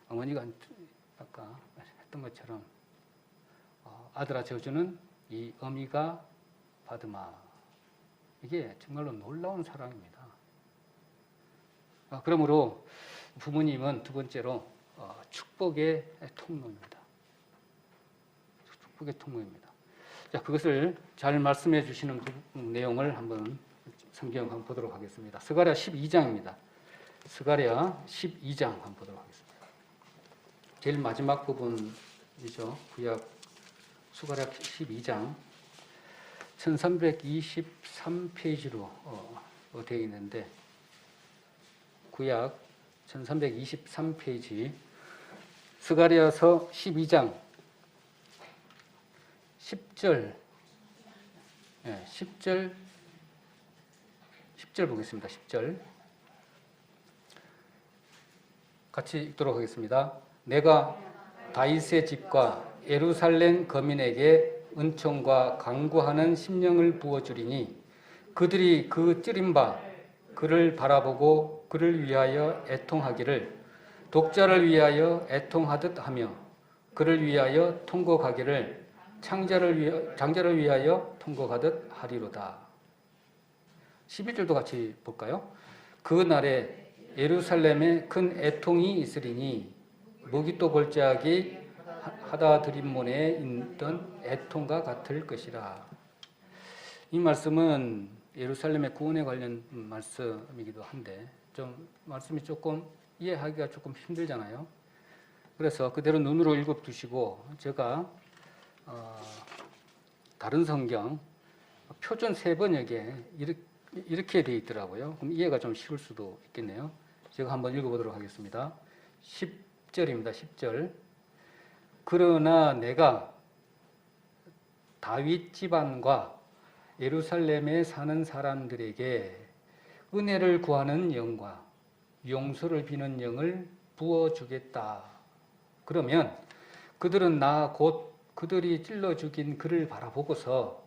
어머니가 아까 했던 것처럼 아들아, 저주는 이 어미가 받으마. 이게 정말로 놀라운 사랑입니다. 그러므로 부모님은 두 번째로 축복의 통로입니다. 축복의 통로입니다. 자, 그것을 잘 말씀해 주시는 내용을 한번 성경 한번 보도록 하겠습니다. 스가랴 12장입니다. 스가랴 12장 한번 보도록 하겠습니다. 제일 마지막 부분이죠. 구약 스가랴 12장 1323페이지로 되어 있는데, 구약 1323페이지 스가랴서 12장 10절 10절 보겠습니다. 10절 같이 읽도록 하겠습니다. 내가 다윗의 집과 예루살렘 거민에게 은총과 강구하는 심령을 부어주리니 그들이 그 찌린 바 그를 바라보고 그를 위하여 애통하기를, 독자를 위하여 애통하듯 하며 그를 위하여 통곡하기를 장자를 위하여 통곡하듯 하리로다. 11절도 같이 볼까요? 그 날에 예루살렘에 큰 애통이 있으리니 무기또 골짜기 하다드림몬에 있던 애통과 같을 것이라. 이 말씀은 예루살렘의 구원에 관련 말씀이기도 한데 좀 말씀이 조금 이해하기가 조금 힘들잖아요. 그래서 그대로 눈으로 읽어두시고, 제가 다른 성경 표준 3번역에 이렇게 되어 있더라고요. 그럼 이해가 좀 쉬울 수도 있겠네요. 제가 한번 읽어보도록 하겠습니다. 10절입니다. 10절. 그러나 내가 다윗 집안과 예루살렘에 사는 사람들에게 은혜를 구하는 영과 용서를 비는 영을 부어주겠다. 그러면 그들은 나 곧 그들이 찔러 죽인 그를 바라보고서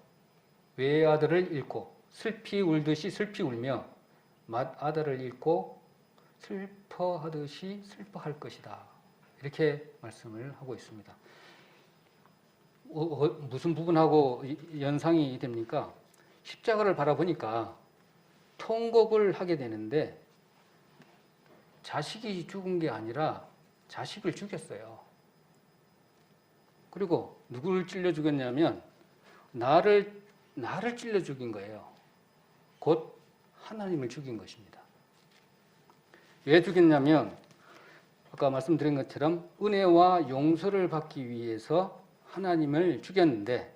외아들을 잃고 슬피 울듯이 슬피 울며 맏아들을 잃고 슬퍼하듯이 슬퍼할 것이다. 이렇게 말씀을 하고 있습니다. 무슨 부분하고 연상이 됩니까? 십자가를 바라보니까 통곡을 하게 되는데 자식이 죽은 게 아니라 자식을 죽였어요. 그리고 누구를 찔러 죽였냐면 나를 찔러 죽인 거예요. 곧 하나님을 죽인 것입니다. 왜 죽였냐면 아까 말씀드린 것처럼 은혜와 용서를 받기 위해서 하나님을 죽였는데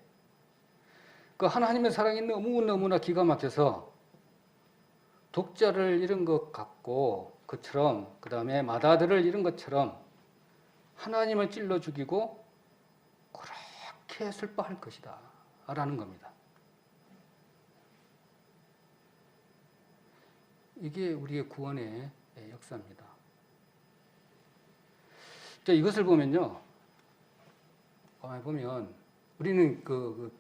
그 하나님의 사랑이 너무너무나 기가 막혀서 독자를 잃은 것 같고 그처럼 그 다음에 맏아들을 잃은 것처럼 하나님을 찔러 죽이고 그렇게 슬퍼할 것이다 라는 겁니다. 이게 우리의 구원의 역사입니다. 자, 이것을 보면요. 보면 우리는 그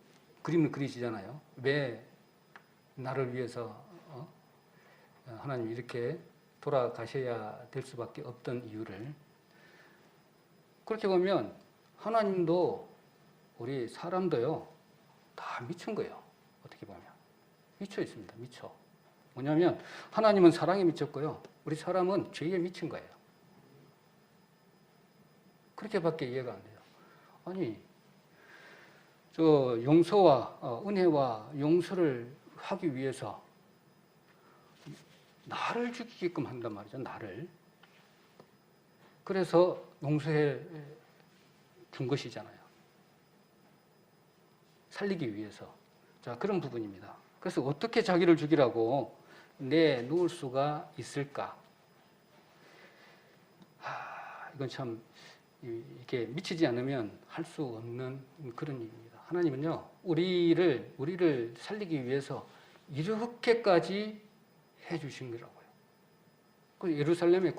그림을 그리시잖아요. 왜 나를 위해서 하나님이 이렇게 돌아가셔야 될 수밖에 없던 이유를. 그렇게 보면 하나님도 우리 사람도요. 다 미친 거예요. 어떻게 보면. 미쳐 있습니다. 미쳐. 뭐냐면 하나님은 사랑에 미쳤고요. 우리 사람은 죄에 미친 거예요. 그렇게밖에 이해가 안 돼요. 아니, 저 용서와 은혜와 용서를 하기 위해서 나를 죽이게끔 한단 말이죠. 나를. 그래서 용서해 준 것이잖아요. 살리기 위해서. 자, 그런 부분입니다. 그래서 어떻게 자기를 죽이라고 내놓을 수가 있을까? 이건 참 이게 미치지 않으면 할 수 없는 그런 일입니다. 하나님은요, 우리를 살리기 위해서 이렇게까지 해주신 거라고요. 그 예루살렘의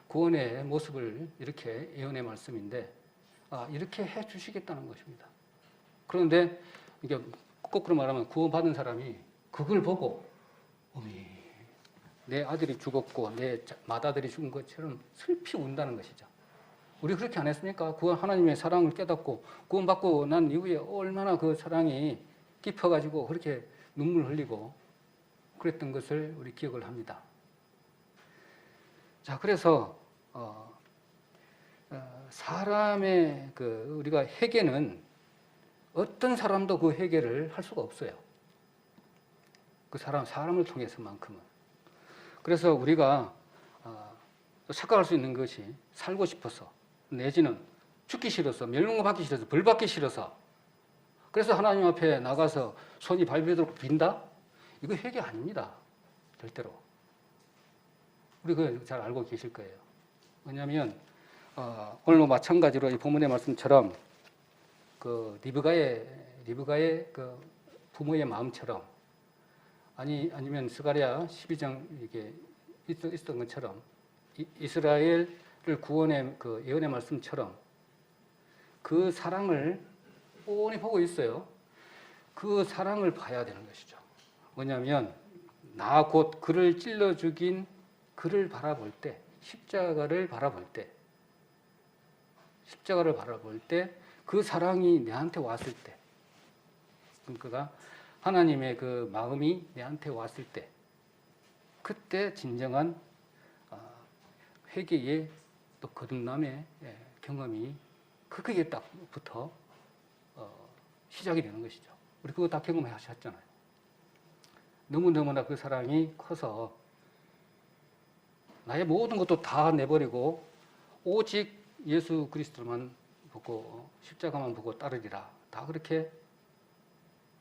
구원의 모습을 이렇게 예언의 말씀인데, 이렇게 해주시겠다는 것입니다. 그런데 이게 거꾸로 말하면 구원받은 사람이 그걸 보고, 어미, 내 아들이 죽었고 내 맏아들이 죽은 것처럼 슬피 운다는 것이죠. 우리 그렇게 안 했습니까? 하나님의 사랑을 깨닫고 구원받고 난 이후에 얼마나 그 사랑이 깊어가지고 그렇게 눈물 흘리고 그랬던 것을 우리 기억을 합니다. 자, 그래서 사람의 우리가 회개는 어떤 사람도 그 회개를 할 수가 없어요. 그 사람을 통해서만큼은. 그래서 우리가 착각할 수 있는 것이 살고 싶어서 내지는 죽기 싫어서 멸망받기 싫어서 벌받기 싫어서 그래서 하나님 앞에 나가서 손이 발베도록 빈다? 이거 회개 아닙니다. 절대로. 우리 그거 잘 알고 계실 거예요. 왜냐하면 오늘도 마찬가지로 이 본문의 말씀처럼 그 리브가의 그 부모의 마음처럼 아니면 스가랴 12장 이게 있었던 것처럼 이스라엘을 구원의 그 예언의 말씀처럼 그 사랑을 뻔히 보고 있어요. 그 사랑을 봐야 되는 것이죠. 뭐냐면 나 곧 그를 찔러 죽인 그를 바라볼 때, 십자가를 바라볼 때 그 사랑이 내한테 왔을 때, 그러니까 하나님의 그 마음이 내한테 왔을 때, 그때 진정한 회개의 또 거듭남의 경험이 그게 딱부터 시작이 되는 것이죠. 우리 그거 다 경험하셨잖아요. 너무너무나 그 사랑이 커서 나의 모든 것도 다 내버리고 오직 예수 그리스도만 보고 십자가만 보고 따르리라. 다 그렇게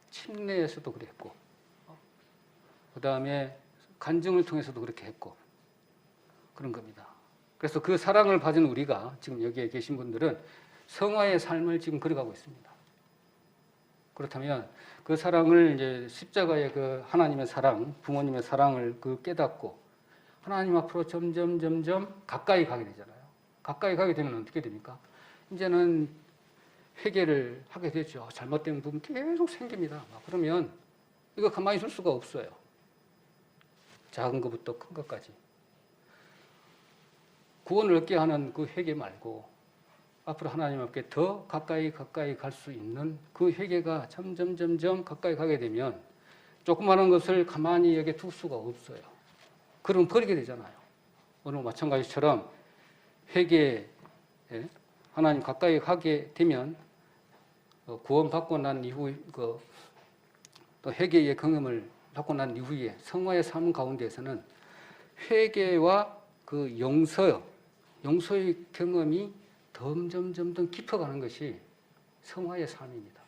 침례에서도 그랬고 그 다음에 간증을 통해서도 그렇게 했고 그런 겁니다. 그래서 그 사랑을 받은 우리가 지금 여기에 계신 분들은 성화의 삶을 지금 걸어가고 있습니다. 그렇다면 그 사랑을 이제 십자가의 그 하나님의 사랑, 부모님의 사랑을 깨닫고 하나님 앞으로 점점 가까이 가게 되잖아요. 가까이 가게 되면 어떻게 됩니까? 이제는 회개를 하게 되죠. 잘못된 부분 계속 생깁니다. 그러면 이거 가만히 있을 수가 없어요. 작은 것부터 큰 것까지. 구원을 얻게 하는 그 회개 말고 앞으로 하나님 앞에 더 가까이 갈 수 있는 그 회개가 점점 가까이 가게 되면 조그마한 것을 가만히 여기 둘 수가 없어요. 그럼 버리게 되잖아요. 오늘 마찬가지처럼 회개에 하나님 가까이 하게 되면 구원받고 난 이후 또 회개의 경험을 받고 난 이후에 성화의 삶 가운데에서는 회개와 그 용서의 경험이 점점 깊어가는 것이 성화의 삶입니다.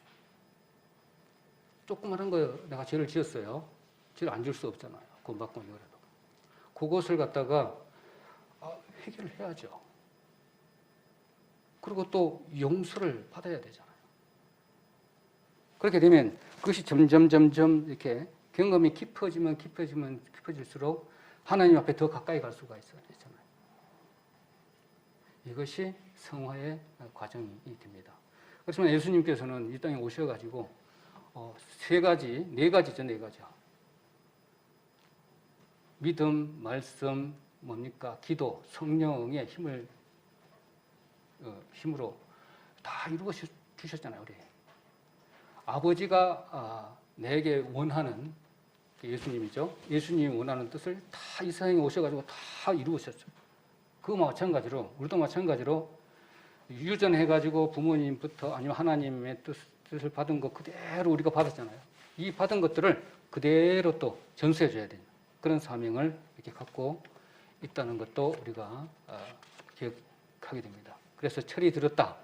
조그마한 거 내가 죄를 지었어요. 죄를 안 질 수 없잖아요. 구원받고 그래도. 그것을 갖다가 해결을 해야죠. 그리고 또 용서를 받아야 되잖아요. 그렇게 되면 그것이 점점 이렇게 경험이 깊어질수록 하나님 앞에 더 가까이 갈 수가 있어요. 이것이 성화의 과정이 됩니다. 그렇지만 예수님께서는 이 땅에 오셔가지고 네 가지죠. 믿음, 말씀, 뭡니까? 기도, 성령의 힘으로 다 이루어 주셨잖아요. 우리 아버지가 내게 원하는 예수님이죠. 예수님이 원하는 뜻을 다 이 세상에 오셔가지고 다 이루셨죠. 그거 마찬가지로 우리도 마찬가지로 유전해가지고 부모님부터 아니면 하나님의 뜻을 받은 것 그대로 우리가 받았잖아요. 이 받은 것들을 그대로 또 전수해줘야 되는 그런 사명을 이렇게 갖고 있다는 것도 우리가 기억하게 됩니다. 그래서 철이 들었다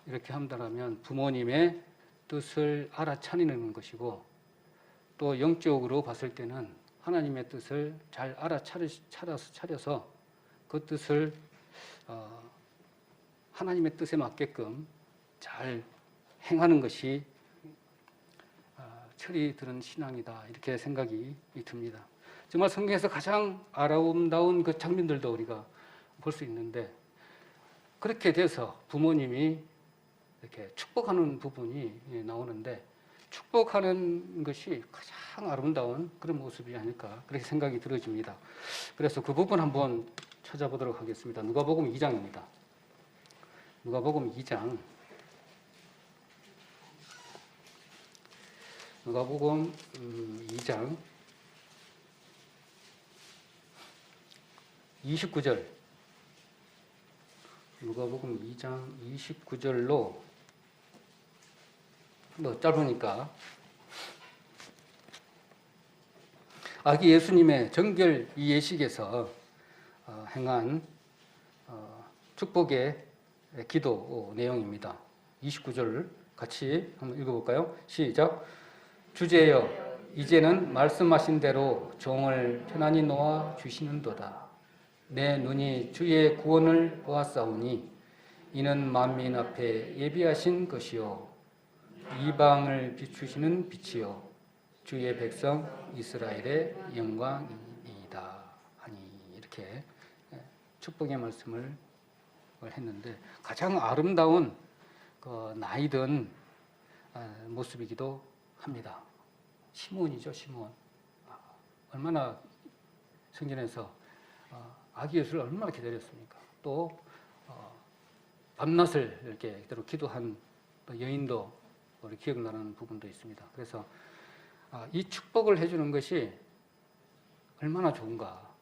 이렇게 한다면 부모님의 뜻을 알아차리는 것이고 또 영적으로 봤을 때는 하나님의 뜻을 잘 차려서 그 뜻을 하나님의 뜻에 맞게끔 잘 행하는 것이 철이 들은 신앙이다 이렇게 생각이 듭니다. 정말 성경에서 가장 아름다운 그 장면들도 우리가 볼 수 있는데 그렇게 돼서 부모님이 이렇게 축복하는 부분이 나오는데 축복하는 것이 가장 아름다운 그런 모습이 아닐까 그렇게 생각이 들어집니다. 그래서 그 부분 한번 찾아보도록 하겠습니다. 누가복음 2장입니다. 누가복음 2장 29절 누가복음 2장 29절로 짧으니까 아기 예수님의 정결 이 예식에서 행한 축복의 기도 내용입니다. 29절 같이 한번 읽어볼까요? 시작. 주제여 이제는 말씀하신 대로 종을 편안히 놓아 주시는도다. 내 눈이 주의 구원을 보았사오니 이는 만민 앞에 예비하신 것이요 이방을 비추시는 빛이요 주의 백성 이스라엘의 영광이다 하니 이렇게 축복의 말씀을 했는데 가장 아름다운 나이든 모습이기도 합니다. 시몬이죠. 시몬. 얼마나 성전에서 아기 예수를 얼마나 기다렸습니까? 또 밤낮을 이렇게 그대로 기도한 여인도 우리 기억나는 부분도 있습니다. 그래서 이 축복을 해주는 것이 얼마나 좋은가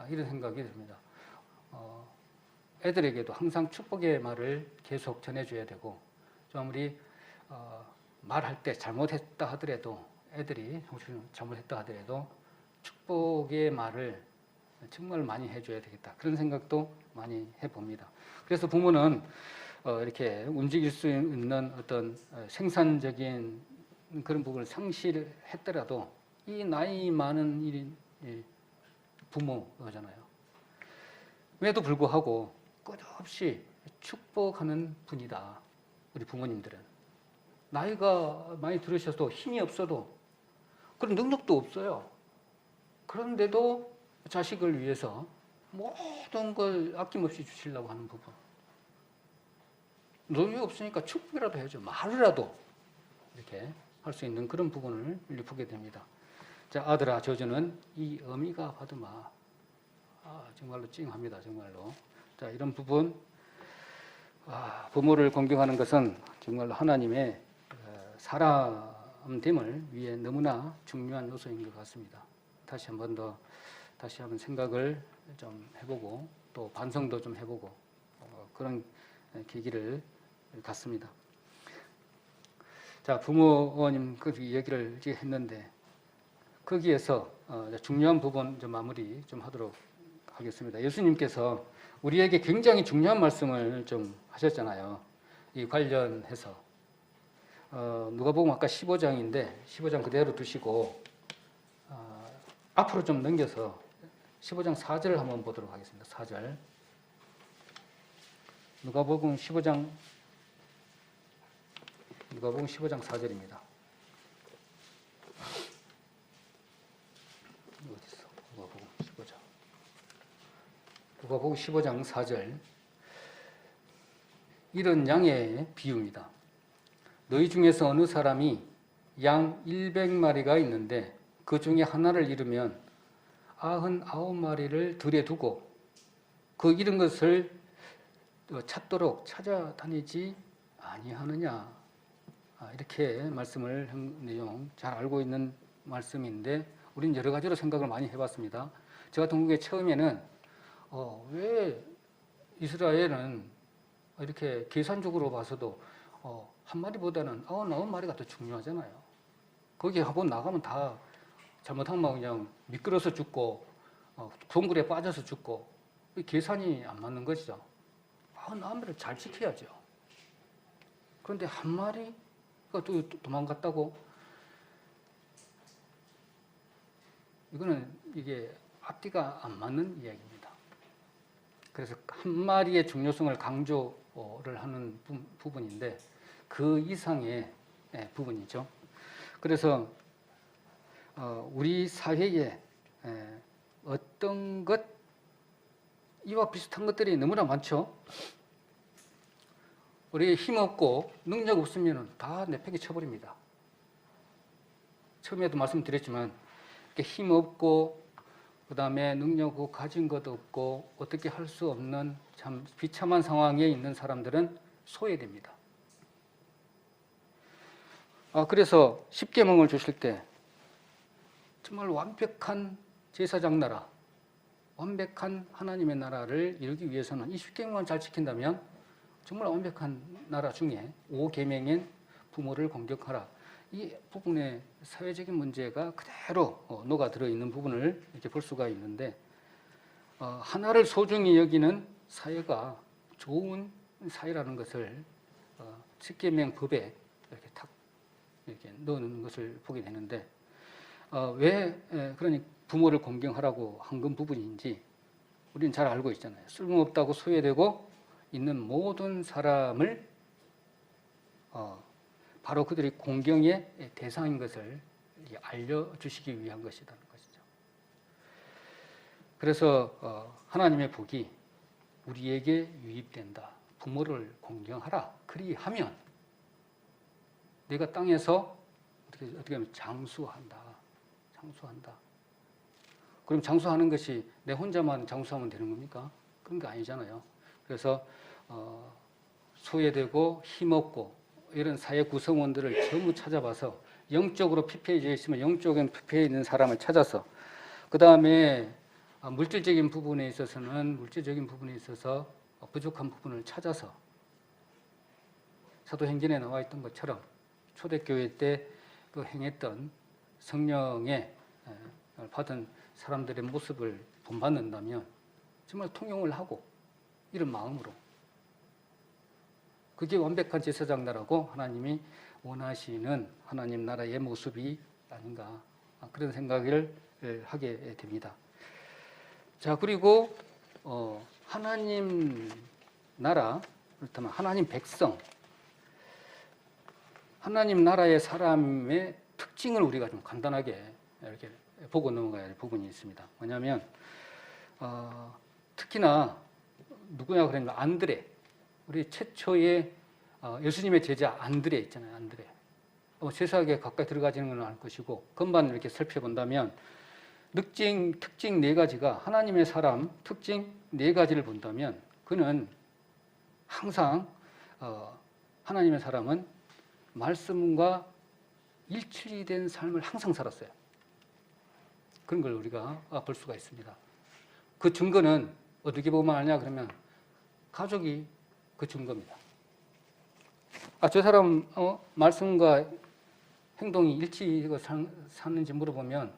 이런 생각이 듭니다. 애들에게도 항상 축복의 말을 계속 전해줘야 되고 좀 우리 말할 때 잘못했다 하더라도 애들이 잘못했다 하더라도 축복의 말을 정말 많이 해줘야 되겠다 그런 생각도 많이 해봅니다. 그래서 부모는 이렇게 움직일 수 있는 어떤 생산적인 그런 부분을 상실했더라도 이 나이 많은 부모잖아요. 그에도 불구하고 끝없이 축복하는 분이다. 우리 부모님들은 나이가 많이 들으셔도 힘이 없어도 그런 능력도 없어요. 그런데도 자식을 위해서 모든 걸 아낌없이 주시려고 하는 부분. 노력이 없으니까 축복이라도 해야죠. 말이라도 이렇게 할 수 있는 그런 부분을 보게 됩니다. 자, 아들아 저주는 이 어미가 받으마. 정말로 찡합니다. 정말로. 자, 이런 부분 부모를 공경하는 것은 정말로 하나님의 사람됨을 위해 너무나 중요한 요소인 것 같습니다. 다시 한 번 더 다시 한번 생각을 좀 해보고 또 반성도 좀 해보고 그런 계기를 갖습니다. 자, 부모님 그 얘기를 이제 했는데 거기에서 중요한 부분 좀 마무리 좀 하도록 하겠습니다. 예수님께서 우리에게 굉장히 중요한 말씀을 좀 하셨잖아요. 이 관련해서 누가복음 아까 15장인데 15장 그대로 두시고 앞으로 좀 넘겨서 15장 4절을 한번 보도록 하겠습니다. 4절. 누가복음 15장 4절입니다. 어디 있어? 누가복음 15장 4절. 이런 양의 비유입니다. 너희 중에서 어느 사람이 양 100마리가 있는데 그 중에 하나를 잃으면 99마리를 들에 두고 그 잃은 것을 찾도록 찾아다니지 아니하느냐. 이렇게 말씀을 한 내용 잘 알고 있는 말씀인데 우리는 여러 가지로 생각을 많이 해봤습니다. 저 같은 경우에 처음에는 왜 이스라엘은 이렇게 계산적으로 봐서도 한 마리보다는 99마리가 더 중요하잖아요. 거기 하고 나가면 다 잘못하면 그냥 미끄러서 죽고 동굴에 빠져서 죽고 계산이 안 맞는 것이죠. 99마리를 잘 지켜야죠. 그런데 한 마리가 또 도망갔다고? 이게 앞뒤가 안 맞는 이야기입니다. 그래서 한 마리의 중요성을 강조를 하는 부분인데 그 이상의 부분이죠. 그래서 우리 사회에 어떤 것 이와 비슷한 것들이 너무나 많죠. 우리 힘없고 능력 없으면 다 내팽개 쳐버립니다. 처음에도 말씀드렸지만 힘없고 그 다음에 능력 없고 가진 것도 없고 어떻게 할 수 없는 참 비참한 상황에 있는 사람들은 소외됩니다. 그래서 십계명을 주실 때 정말 완벽한 제사장 나라, 완벽한 하나님의 나라를 이루기 위해서는 이 십계명만 잘 지킨다면 정말 완벽한 나라 중에 5계명인 부모를 공경하라. 이 부분에 사회적인 문제가 그대로 녹아들어 있는 부분을 이렇게 볼 수가 있는데 하나를 소중히 여기는 사회가 좋은 사회라는 것을 십계명 법에 이렇게 탁 이렇게 넣는 것을 보게 되는데 왜 그러니 부모를 공경하라고 한 건 부분인지 우리는 잘 알고 있잖아요. 쓸모없다고 소외되고 있는 모든 사람을 바로 그들이 공경의 대상인 것을 알려주시기 위한 것이라는 것이죠. 그래서 하나님의 복이 우리에게 유입된다. 부모를 공경하라. 그리하면 내가 땅에서 어떻게 하면 장수한다. 그럼 장수하는 것이 내 혼자만 장수하면 되는 겁니까? 그런 게 아니잖아요. 그래서 소외되고 힘없고 이런 사회 구성원들을 전부 찾아봐서 영적으로 피폐해져 있으면 영적인 피폐해 있는 사람을 찾아서 그 다음에 물질적인 부분에 있어서는 물질적인 부분에 있어서 부족한 부분을 찾아서 사도행전에 나와 있던 것처럼 초대교회 때 그 행했던 성령의 받은 사람들의 모습을 본받는다면 정말 통용을 하고 이런 마음으로 그게 완벽한 제사장 나라고 하나님이 원하시는 하나님 나라의 모습이 아닌가 그런 생각을 하게 됩니다. 자, 그리고 하나님 나라, 그렇다면 하나님 백성, 하나님 나라의 사람의 특징을 우리가 좀 간단하게 이렇게 보고 넘어가야 할 부분이 있습니다. 뭐냐면 특히나 누구냐 그러면 안드레, 우리 최초의 예수님의 제자 안드레 있잖아요. 안드레. 세상에 가까이 들어가지는 건 알 것이고 건반 이렇게 살펴본다면 특징 4가지가 하나님의 사람 특징 4가지를 본다면 그는 항상 하나님의 사람은 말씀과 일치된 삶을 항상 살았어요. 그런 걸 우리가 볼 수가 있습니다. 그 증거는 어떻게 보면 아냐 그러면 가족이 그 증거입니다. 저 사람 말씀과 행동이 일치가 사는지 물어보면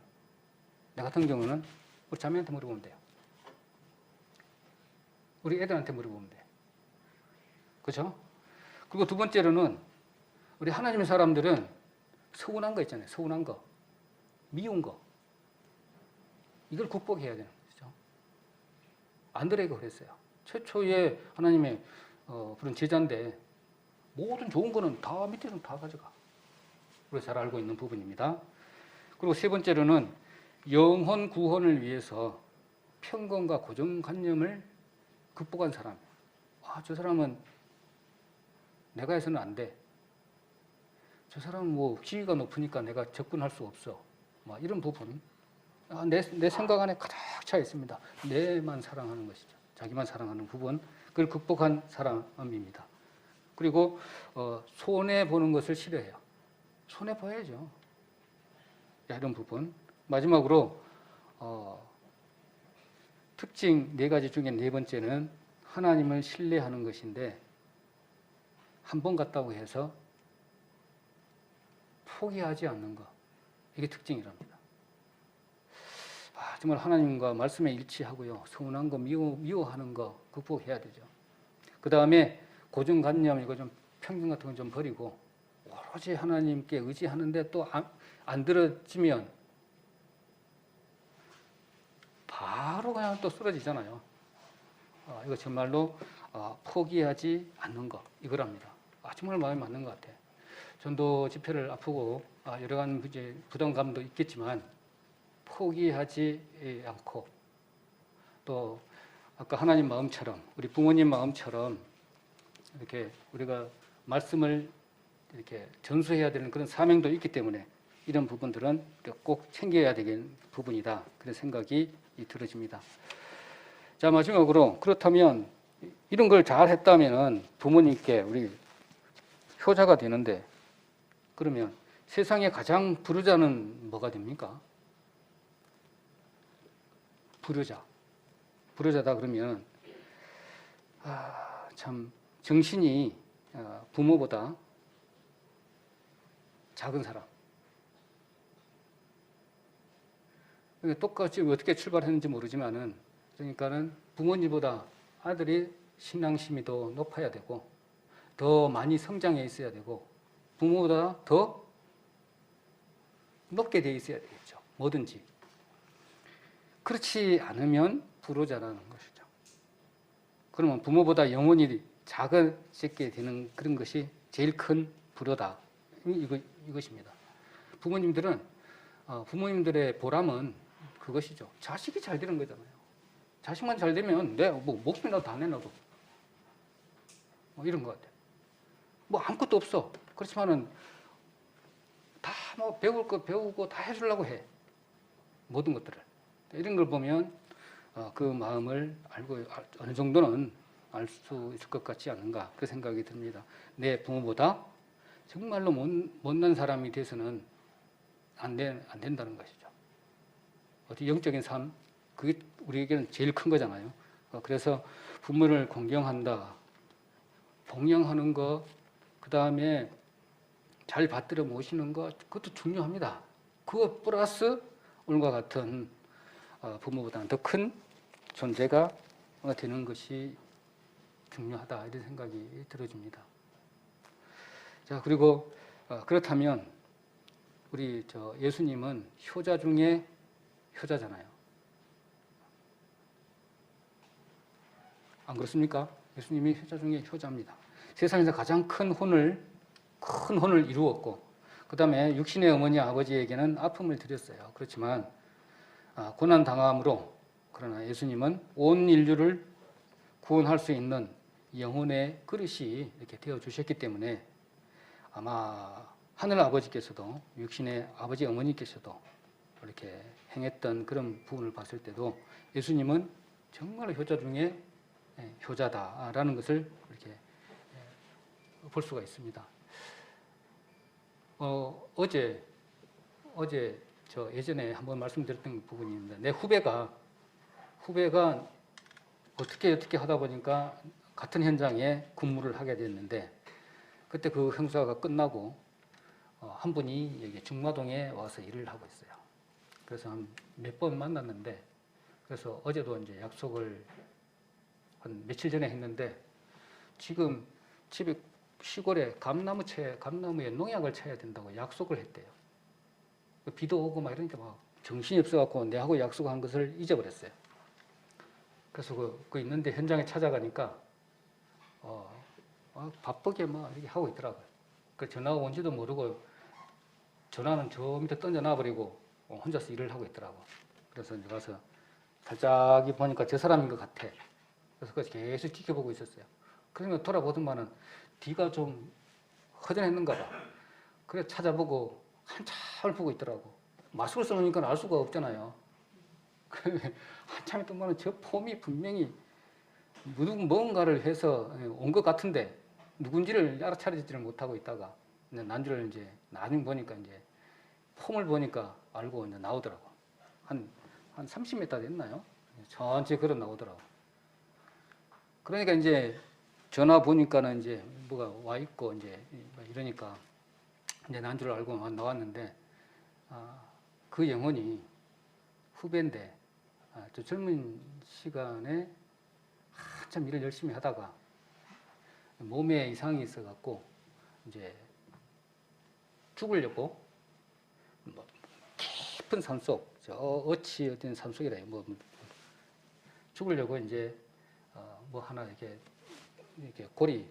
나 같은 경우는 우리 자매한테 물어보면 돼요. 우리 애들한테 물어보면 돼요. 그렇죠? 그리고 두 번째로는 우리 하나님의 사람들은 서운한 거 있잖아요. 서운한 거. 미운 거. 이걸 극복해야 되는 거죠. 안드레가 그랬어요. 최초의 하나님의 그런 제자인데 모든 좋은 거는 다 밑에서 다 가져가. 우리가 잘 알고 있는 부분입니다. 그리고 세 번째로는 영혼 구원을 위해서 편견과 고정관념을 극복한 사람. 저 사람은 내가 해서는 안 돼. 저 사람은 뭐 지위가 높으니까 내가 접근할 수 없어. 이런 부분. 내 생각 안에 가득 차 있습니다. 내만 사랑하는 것이죠. 자기만 사랑하는 부분. 그걸 극복한 사람입니다. 그리고 손해보는 것을 싫어해요. 손해봐야죠. 이런 부분. 마지막으로 특징 4가지 중에 4번째는 하나님을 신뢰하는 것인데 한 번 갔다고 해서 포기하지 않는 것. 이게 특징이랍니다. 정말 하나님과 말씀에 일치하고요. 서운한 거, 미워하는 거 극복해야 되죠. 그 다음에 고정관념, 이거 좀 편견 같은 건 좀 버리고 오로지 하나님께 의지하는데 또 안 들어지면 바로 그냥 또 쓰러지잖아요. 이거 정말로 포기하지 않는 거 이거랍니다. 정말 마음에 맞는 것 같아요. 전도 집회를 앞두고 여러 가지 부담감도 있겠지만 포기하지 않고 또 아까 하나님 마음처럼 우리 부모님 마음처럼 이렇게 우리가 말씀을 이렇게 전수해야 되는 그런 사명도 있기 때문에 이런 부분들은 꼭 챙겨야 되는 부분이다. 그런 생각이 들어집니다. 자, 마지막으로 그렇다면 이런 걸 잘 했다면 부모님께 우리 효자가 되는데 그러면 세상에 가장 부르자는 뭐가 됩니까? 부르자다 그러면 참 정신이 부모보다 작은 사람. 똑같이 어떻게 출발했는지 모르지만은 그러니까는 부모님보다 아들이 신앙심이 더 높아야 되고 더 많이 성장해 있어야 되고 부모보다 더 높게 돼 있어야 되겠죠. 뭐든지. 그렇지 않으면 불효자라는 것이죠. 그러면 부모보다 영혼이 작게 되는 그런 것이 제일 큰 불효다. 이것입니다. 부모님들의 보람은 그것이죠. 자식이 잘 되는 거잖아요. 자식만 잘 되면 내 목숨이라도 다 내놔도 이런 것 같아요. 아무것도 없어. 그렇지만은 다 배울 거 배우고 다 해주려고 해. 모든 것들을. 이런 걸 보면 그 마음을 알고 어느 정도는 알 수 있을 것 같지 않은가 그 생각이 듭니다. 내 부모보다 정말로 못난 사람이 돼서는 안 된다는 것이죠. 어떻게 영적인 삶 그게 우리에게는 제일 큰 거잖아요. 그래서 부모를 공경한다, 봉양하는 거, 그 다음에 잘 받들어 모시는 것 그것도 중요합니다. 그것 플러스 오늘과 같은 부모보다는 더 큰 존재가 되는 것이 중요하다 이런 생각이 들어집니다. 자 그리고 그렇다면 우리 예수님은 효자 중에 효자잖아요. 안 그렇습니까? 예수님이 효자 중에 효자입니다. 세상에서 가장 큰 혼을 이루었고 그 다음에 육신의 어머니 아버지에게는 아픔을 드렸어요. 그렇지만 고난 당함으로 그러나 예수님은 온 인류를 구원할 수 있는 영혼의 그릇이 이렇게 되어 주셨기 때문에 아마 하늘 아버지께서도 육신의 아버지 어머니께서도 이렇게 행했던 그런 부분을 봤을 때도 예수님은 정말 효자 중에 효자다라는 것을 이렇게 볼 수가 있습니다. 어제 저 예전에 한번 말씀드렸던 부분입니다. 내 후배가 어떻게 하다 보니까 같은 현장에 근무를 하게 됐는데 그때 그 행사가 끝나고 한 분이 여기 중마동에 와서 일을 하고 있어요. 그래서 한 몇 번 만났는데 그래서 어제도 이제 약속을 한 며칠 전에 했는데 지금 집에 시골에 감나무에 농약을 쳐야 된다고 약속을 했대요. 비도 오고 막 이러니까 막 정신이 없어갖고 내하고 약속한 것을 잊어버렸어요. 그래서 그 있는데 현장에 찾아가니까 바쁘게 막 이렇게 하고 있더라고요. 그 전화가 온지도 모르고 전화는 저 밑에 던져놔버리고 혼자서 일을 하고 있더라고. 그래서 이제 가서 살짝 보니까 저 사람인 것 같아. 그래서 계속 지켜보고 있었어요. 그러면 돌아보더만은 뒤가 좀 허전했는가 봐. 그래 찾아보고 한참을 보고 있더라고. 마스크를 써놓으니까 알 수가 없잖아요. 한참 동안은 저 폼이 분명히 뭔가를 해서 온 것 같은데 누군지를 알아차리지를 못하고 있다가 난주를 이제 나중에 보니까 이제 폼을 보니까 알고 이제 나오더라고. 한 30m 됐나요? 천천히 걸어 나오더라고. 그러니까 이제 전화 보니까는 이제 뭐가 와 있고 이제 이러니까 이제 난주를 알고 나왔는데 그 영혼이 후배인데 저 젊은 시간에 한참 일을 열심히 하다가 몸에 이상이 있어갖고 이제 죽으려고 뭐 깊은 산속, 저 어치 어떤 산속이라 뭐 죽으려고 이제 뭐 하나 이렇게 고리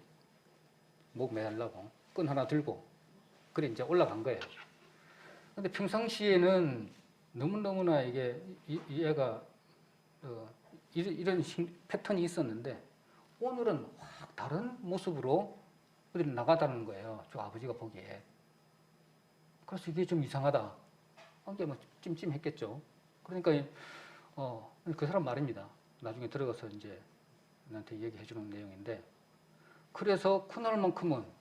목 매달라고 끈 하나 들고 그래 이제 올라간 거예요. 근데 평상시에는 너무너무나 이게 얘가 이런 패턴이 있었는데 오늘은 확 다른 모습으로 어디 나가다는 거예요. 저 아버지가 보기에. 그래서 이게 좀 이상하다. 이게 뭐 찜찜했겠죠. 그러니까 그 사람 말입니다. 나중에 들어가서 이제 나한테 얘기해 주는 내용인데 그래서 그날만큼은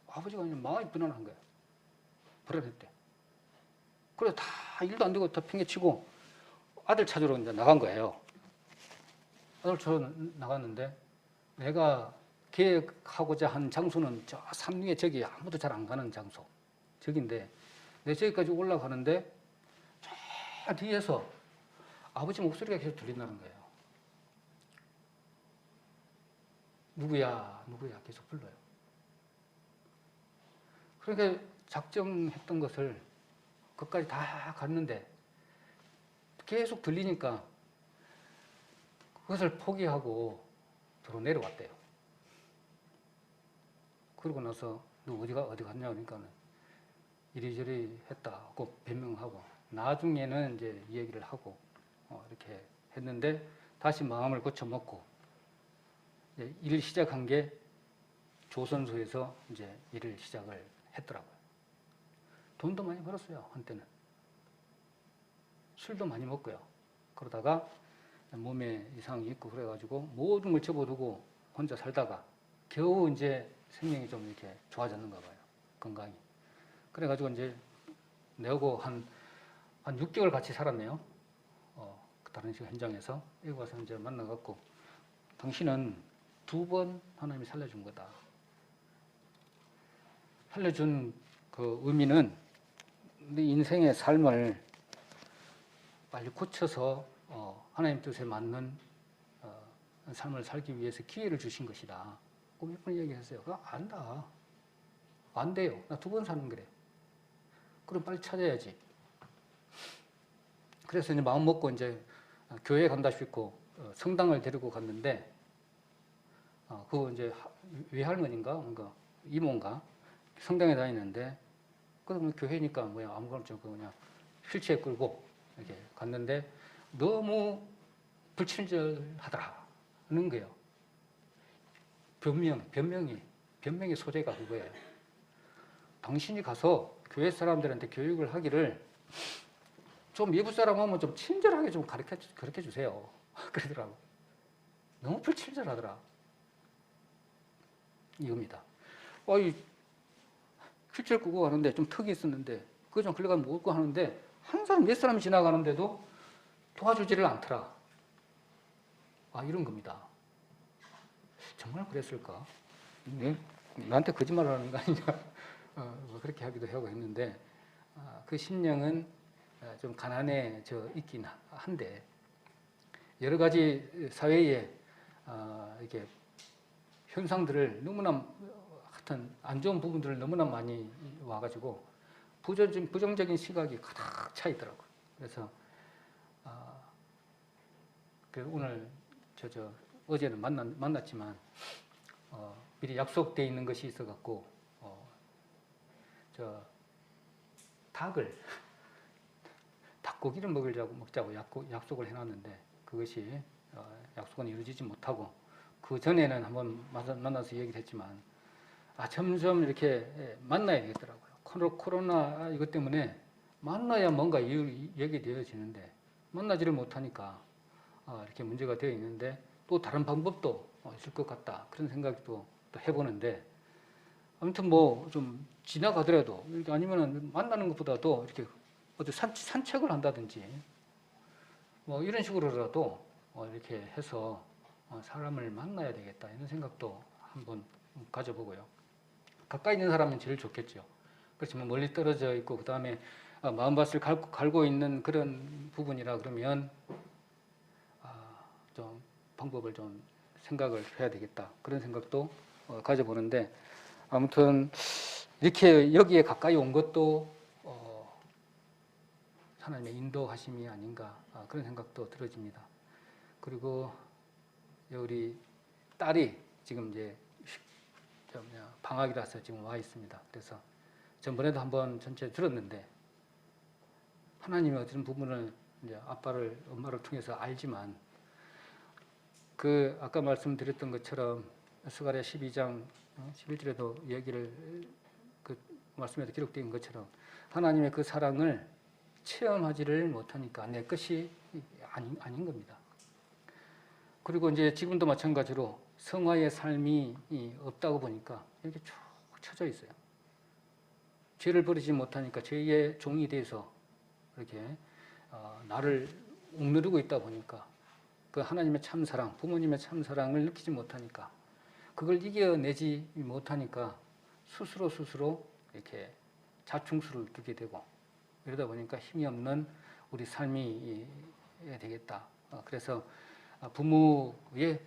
아버지가 마음이 불안한 거예요. 불안했대. 그래서 다 일도 안 되고 다 팽개치고 아들 찾으러 이제 나간 거예요. 아들 찾으러 나갔는데 내가 계획하고자 한 장소는 저 산 위에 저기 아무도 잘 안 가는 장소. 저긴데 내 저기까지 올라가는데 저 뒤에서 아버지 목소리가 계속 들린다는 거예요. 누구야, 누구야 계속 불러요. 그러니까 작정했던 것을 그까지 다 갔는데 계속 들리니까 그것을 포기하고 도로 내려왔대요. 그러고 나서 너 어디 갔냐 그러니까는 이리저리 했다고 변명하고 나중에는 이제 얘기를 하고 이렇게 했는데 다시 마음을 고쳐먹고 이제 일을 시작한 게 조선소에서 이제 일을 시작을 했더라고요. 돈도 많이 벌었어요, 한때는. 술도 많이 먹고요. 그러다가 몸에 이상이 있고 그래가지고 모든 걸 접어두고 혼자 살다가 겨우 이제 생명이 좀 이렇게 좋아졌는가 봐요. 건강이. 그래가지고 이제 내하고 한 6개월 같이 살았네요. 다른 현장에서. 여기 와서 이제 만나갖고 당신은 2번 하나님이 살려준 거다. 살려준 그 의미는 네 인생의 삶을 빨리 고쳐서 하나님 뜻에 맞는 삶을 살기 위해서 기회를 주신 것이다. 몇 번 얘기했어요. 안다. 안 돼요. 나 2번 사는 거래. 그럼 빨리 찾아야지. 그래서 이제 마음 먹고 이제 교회 간다 싶고 성당을 데리고 갔는데 그 이제 외할머니인가 뭔가 이모인가 성당에 다니는데 그러면 교회니까 뭐야 아무거나 없죠. 그냥 휠체어 끌고 이렇게 갔는데 너무 불친절하다는 거예요. 변명의 소재가 그거예요. 당신이 가서 교회 사람들한테 교육을 하기를 좀 외부 사람 하면 좀 친절하게 좀 가르쳐 주세요. 그러더라고. 너무 불친절하더라. 이겁니다. 휠체어 끌고 가는데 좀 턱이 있었는데 그거 좀 걸려가면 먹고 하는데 한 사람 몇 사람이 지나가는데도 도와주지를 않더라. 아, 이런 겁니다. 정말 그랬을까? 네? 나한테 거짓말을 하는 거 아니냐? 뭐 그렇게 하기도 하고 했는데 그 심령은 좀 가난해져 있긴 한데 여러 가지 사회에 이렇게 현상들을 너무나 하여튼 안 좋은 부분들을 너무나 많이 와가지고 부정적인 시각이 가득 차 있더라고요. 그래서 오늘 어제는 만났지만 미리 약속돼 있는 것이 있어갖고 닭고기를 먹자고 약속을 해놨는데 그것이 약속은 이루어지지 못하고 그 전에는 한번 만나서 얘기를 했지만 점점 이렇게 만나야 되겠더라고요. 코로나 이것 때문에 만나야 뭔가 얘기되어지는데 만나지를 못하니까 이렇게 문제가 되어 있는데 또 다른 방법도 있을 것 같다 그런 생각도 또 해보는데 아무튼 뭐 좀 지나가더라도 아니면은 만나는 것보다도 이렇게 어디 산책을 한다든지 뭐 이런 식으로라도 이렇게 해서 사람을 만나야 되겠다 이런 생각도 한번 가져보고요. 가까이 있는 사람은 제일 좋겠죠. 그렇지만 멀리 떨어져 있고 그 다음에 마음밭을 갈고 있는 그런 부분이라 그러면 좀 방법을 좀 생각을 해야 되겠다 그런 생각도 가져보는데 아무튼 이렇게 여기에 가까이 온 것도 하나님의 인도하심이 아닌가 그런 생각도 들어집니다. 그리고 우리 딸이 지금 이제 방학이라서 지금 와 있습니다. 그래서 전번에도 한번 전체 들었는데 하나님의 어떤 부분을 이제 엄마를 통해서 알지만 그 아까 말씀드렸던 것처럼 스가랴 12장 11절에도 얘기를 그 말씀에도 기록된 것처럼 하나님의 그 사랑을 체험하지를 못하니까 내 것이 아닌 겁니다. 그리고 이제 지금도 마찬가지로 성화의 삶이 없다고 보니까 이렇게 쭉 쳐져 있어요. 죄를 버리지 못하니까 죄의 종이 돼서 이렇게 나를 억누르고 있다 보니까 그 하나님의 참사랑, 부모님의 참사랑을 느끼지 못하니까 그걸 이겨내지 못하니까 스스로 이렇게 자충수를 두게 되고 이러다 보니까 힘이 없는 우리 삶이 되겠다. 그래서 부모를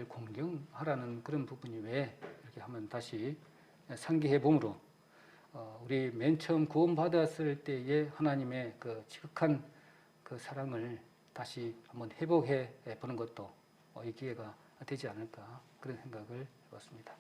공경하라는 그런 부분이 왜 이렇게 하면 다시 상기해 봄으로 우리 맨 처음 구원받았을 때의 하나님의 그 지극한 그 사랑을 다시 한번 회복해 보는 것도 이 기회가 되지 않을까 그런 생각을 해봤습니다.